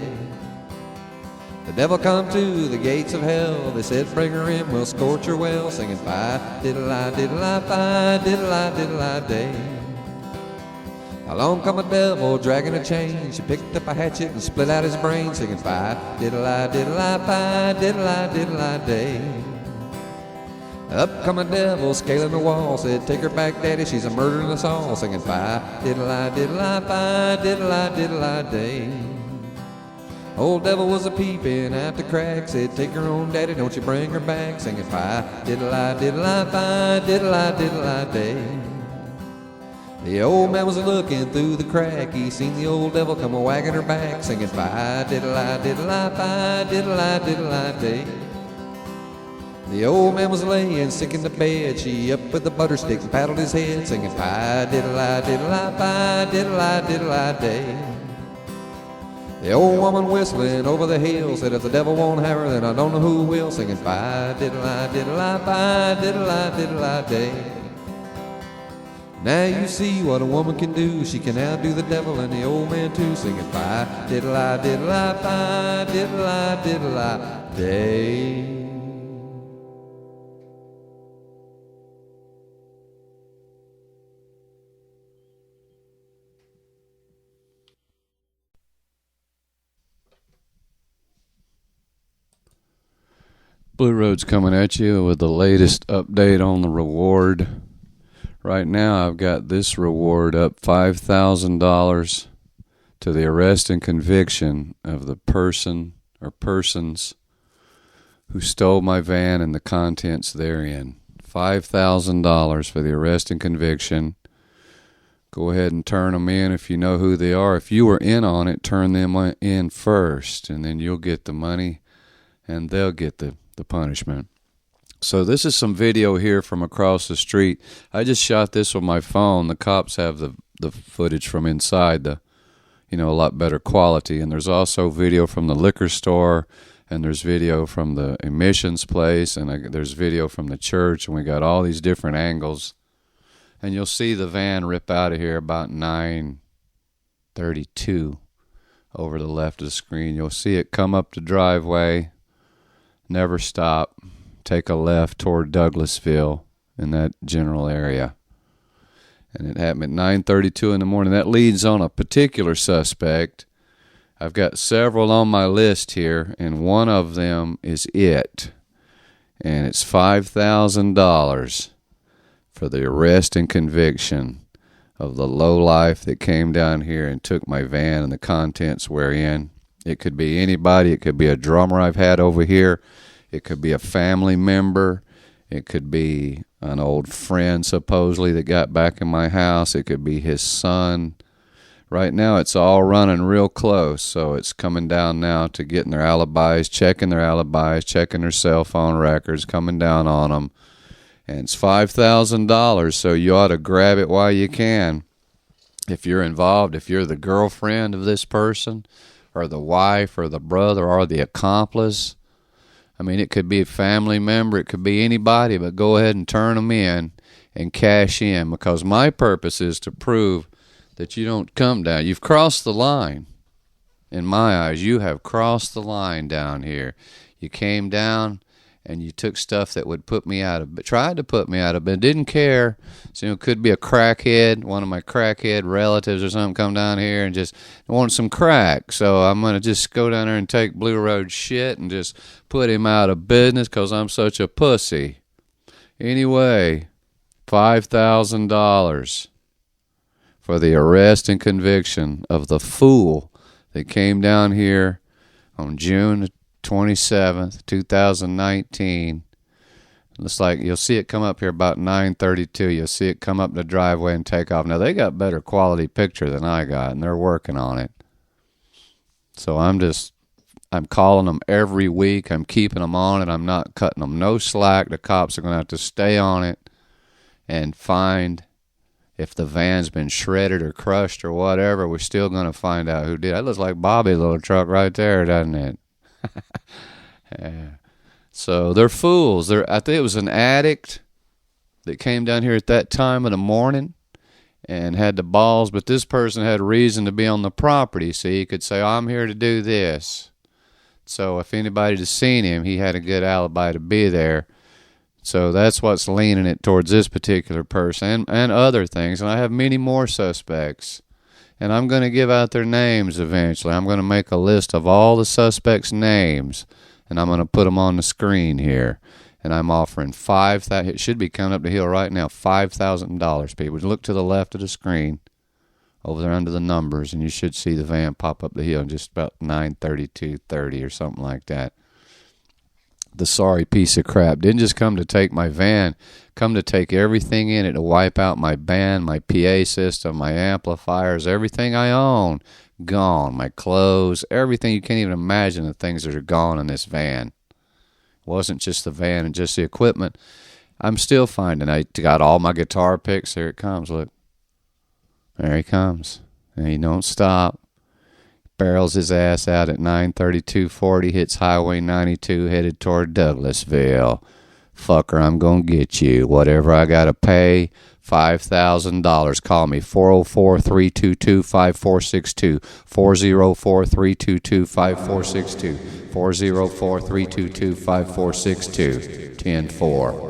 The devil come to the gates of hell. They said, "Bring her in, we'll scorch her well." Singing fi diddle-I, diddle-I, fi diddle-I, diddle-I day. Along come a devil dragging a chain. She picked up a hatchet and split out his brain. Singing fi diddle-I, diddle-I, fi diddle-I, diddle-I day. Up come a devil scaling the wall. Said, "Take her back, Daddy, she's a murdering us all." Singing fi diddle-I, diddle-I, fi diddle-I, diddle-I day. Old devil was a peeping at the crack. Said, "Take her on, Daddy, don't you bring her back." Singing fi diddle-I, diddle-I, fi diddle-I, diddle-I day. The old man was looking through the crack. He seen the old devil come a-wagging her back. Singing fi diddle-I, diddle-I, fi diddle-I, diddle-I day. The old man was laying sick in the bed. She up with the butter stick and paddled his head. Singing fi diddle-I, diddle-I, fi diddle-I, diddle-I day. The old woman whistling over the hill said, "If the devil won't have her, then I don't know who will." Singing fi diddle-I, diddle-I, fi diddle-I, diddle-I day. Now you see what a woman can do. She can outdo the devil and the old man too. Singing fi diddle-I, diddle-I, fi diddle-I, diddle-I day. Blue Road's coming at you with the latest update on the reward. Right now, I've got this reward up $5,000 to the arrest and conviction of the person or persons who stole my van and the contents therein. $5,000 for the arrest and conviction. Go ahead and turn them in if you know who they are. If you were in on it, turn them in first, and then you'll get the money and they'll get the punishment. So this is some video here from across the street. I just shot this with my phone. The cops have the footage from inside, a lot better quality. And there's also video from the liquor store, and there's video from the emissions place, and there's video from the church, and we got all these different angles. And you'll see the van rip out of here about 9:32 over the left of the screen. You'll see it come up the driveway, never stop, take a left toward Douglasville in that general area. And it happened at 9:32 in the morning. That leads on a particular suspect. I've got several on my list here, and one of them is it. And it's $5,000 for the arrest and conviction of the lowlife that came down here and took my van and the contents wherein. It could be anybody. It could be a drummer I've had over here. It could be a family member. It could be an old friend, supposedly, that got back in my house. It could be his son. Right now, it's all running real close, so it's coming down now to getting their alibis, checking their cell phone records, coming down on them. And it's $5,000, so you ought to grab it while you can. If you're involved, if you're the girlfriend of this person, or the wife, or the brother, or the accomplice, I mean, it could be a family member, it could be anybody, but go ahead and turn them in and cash in, because my purpose is to prove that you don't come down. You've crossed the line. In my eyes, you have crossed the line down here. You came down and you took stuff that would put me out of, tried to put me out of, but didn't care. So, it could be a crackhead, one of my crackhead relatives or something come down here and just want some crack. So I'm going to just go down there and take Blue Road shit and just put him out of business because I'm such a pussy. Anyway, $5,000 for the arrest and conviction of the fool that came down here on June 27th, 2019. Looks like you'll see it come up here about 9:32. You'll see it come up the driveway and take off. Now, they got better quality picture than I got, and they're working on it. So I'm calling them every week. I'm keeping them on it. I'm not cutting them no slack. The cops are going to have to stay on it and find if the van's been shredded or crushed or whatever. We're still going to find out who did. That looks like Bobby's little truck right there, doesn't it? Yeah. So they're fools. I think it was an addict that came down here at that time of the morning and had the balls, but this person had reason to be on the property, so he could say, I'm here to do this. So if anybody had seen him, he had a good alibi to be there. So that's what's leaning it towards this particular person and other things. And I have many more suspects. And I'm going to give out their names eventually. I'm going to make a list of all the suspects' names, and I'm going to put them on the screen here. And I'm offering $5,000. It should be coming up the hill right now. $5,000, people. Look to the left of the screen, over there under the numbers, and you should see the van pop up the hill in just about 9:32:30 or something like that. The sorry piece of crap didn't just come to take my van, come to take everything in it, to wipe out my band, my PA system, my amplifiers, everything I own, gone. My clothes, everything. You can't even imagine the things that are gone in this van. It wasn't just the van and just the equipment. I'm still finding. I got all my guitar picks. There it comes, look. There he comes. And he don't stop. Barrels his ass out at 9:32:40, hits Highway 92, headed toward Douglasville. Fucker, I'm going to get you. Whatever I got to pay, $5,000. Call me, 404-322-5462, 404-322-5462, 404-322-5462, 10-4.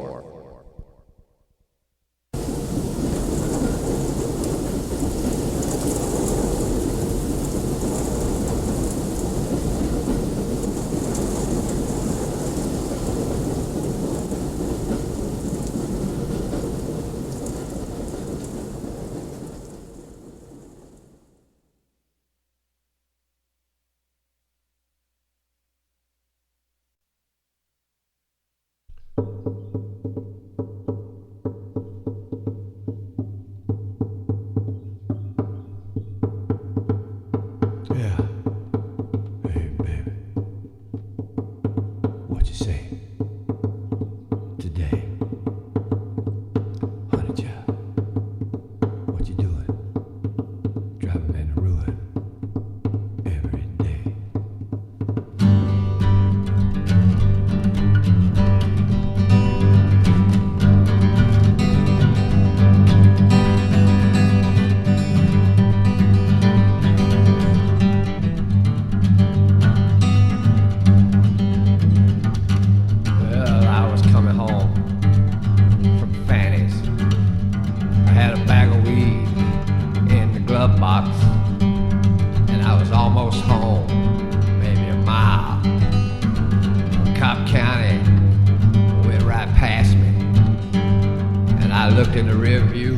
looked in the rear view,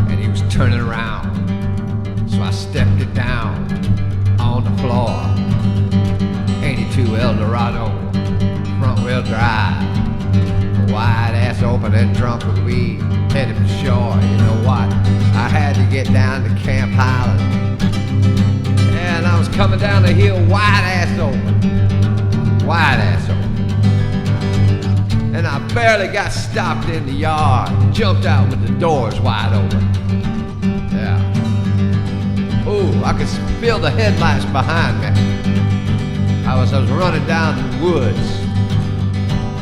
and he was turning around. So I stepped it down on the floor. 82 Eldorado, front wheel drive. Wide ass open and drunk with weed, headed for shore. You know what? I had to get down to Camp Highland. And I was coming down the hill wide ass open. Wide ass open. And I barely got stopped in the yard. Jumped out with the doors wide open. Yeah. Ooh, I could feel the headlights behind me. I was running down the woods.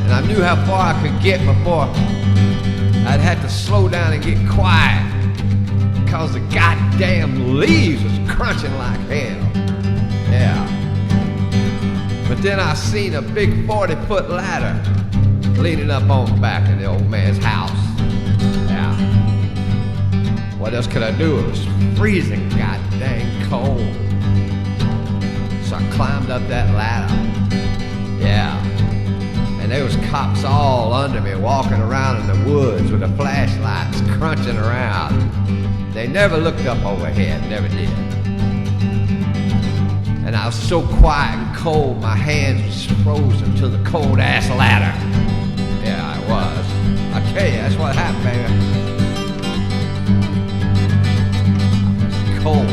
And I knew how far I could get before I'd have to slow down and get quiet. Because the goddamn leaves was crunching like hell. Yeah. But then I seen a big 40-foot ladder leaning up on the back of the old man's house. Yeah. What else could I do? It was freezing goddamn cold. So I climbed up that ladder. Yeah. And there was cops all under me walking around in the woods with the flashlights crunching around. They never looked up overhead, never did. And I was so quiet and cold, my hands was frozen to the cold ass ladder. Yeah, I was. I tell you, that's what happened, baby. I was cold.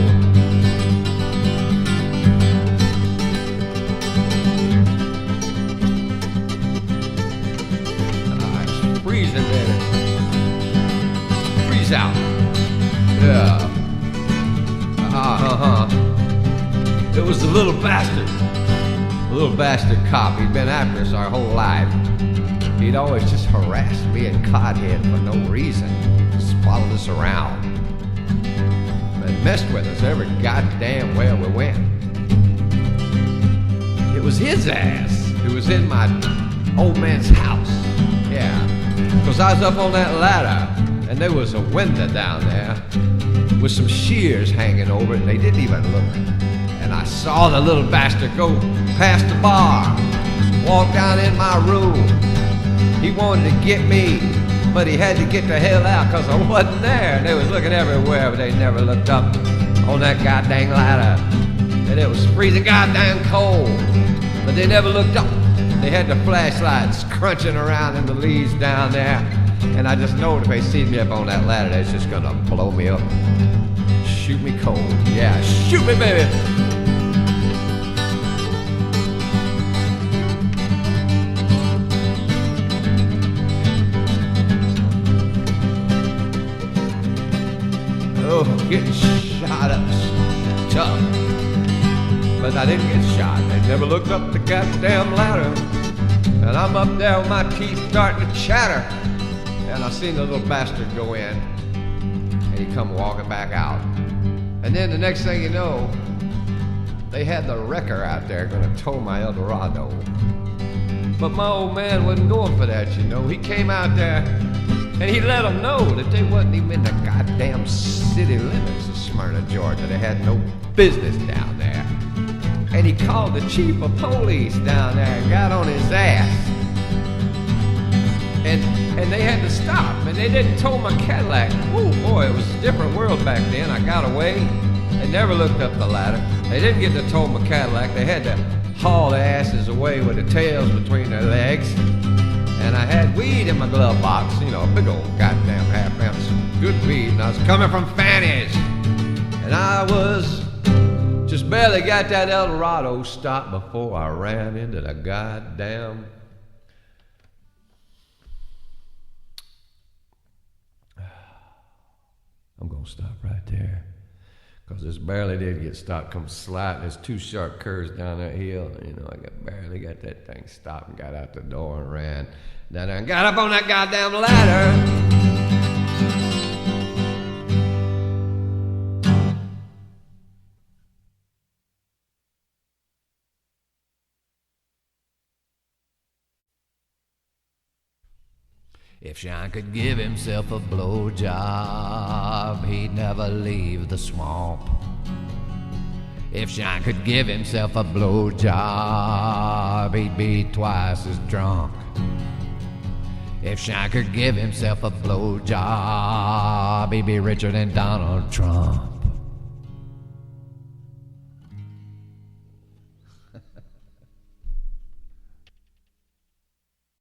Freezing, baby. Freeze out. Yeah. It was the little bastard. The little bastard cop. He'd been after us our whole life. He'd always just harassed me and Codhead for no reason. Just followed us around. And messed with us every goddamn where we went. It was his ass who was in my old man's house. Yeah. Because I was up on that ladder, and there was a window down there with some shears hanging over it, and they didn't even look. And I saw the little bastard go past the bar, walk down in my room. He wanted to get me, but he had to get the hell out because I wasn't there. And they was looking everywhere, but they never looked up on that goddamn ladder. And it was freezing goddamn cold, but they never looked up. They had the flashlights crunching around in the leaves down there. And I just know if they see me up on that ladder, they're just gonna blow me up. Shoot me cold. Yeah, shoot me, baby. Oh, getting shot up tough. But I didn't get shot. They never looked up the goddamn ladder. And I'm up there with my teeth starting to chatter. And I seen the little bastard go in. And he come walking back out. And then the next thing you know, they had the wrecker out there gonna tow my Eldorado. But my old man wasn't going for that, you know. He came out there and he let them know that they wasn't even in the goddamn city limits of Smyrna, Georgia. They had no business down there. And he called the chief of police down there and got on his ass. And they had to stop, and they didn't tow my Cadillac. Oh boy, it was a different world back then. I got away. They never looked up the ladder. They didn't get to tow my Cadillac. They had to haul their asses away with their tails between their legs. And I had weed in my glove box, you know, a big old goddamn half ounce of good weed. And I was coming from Fanny's. And I was just barely got that Eldorado stopped before I ran into the goddamn... I'm gonna stop right there. Because this barely did get stopped, come sliding. There's two sharp curves down that hill. You know, I barely got that thing stopped and got out the door and ran down there and got up on that goddamn ladder. If Sean could give himself a blowjob, he'd never leave the swamp. If Sean could give himself a blowjob, he'd be twice as drunk. If Sean could give himself a blowjob, he'd be richer than Donald Trump.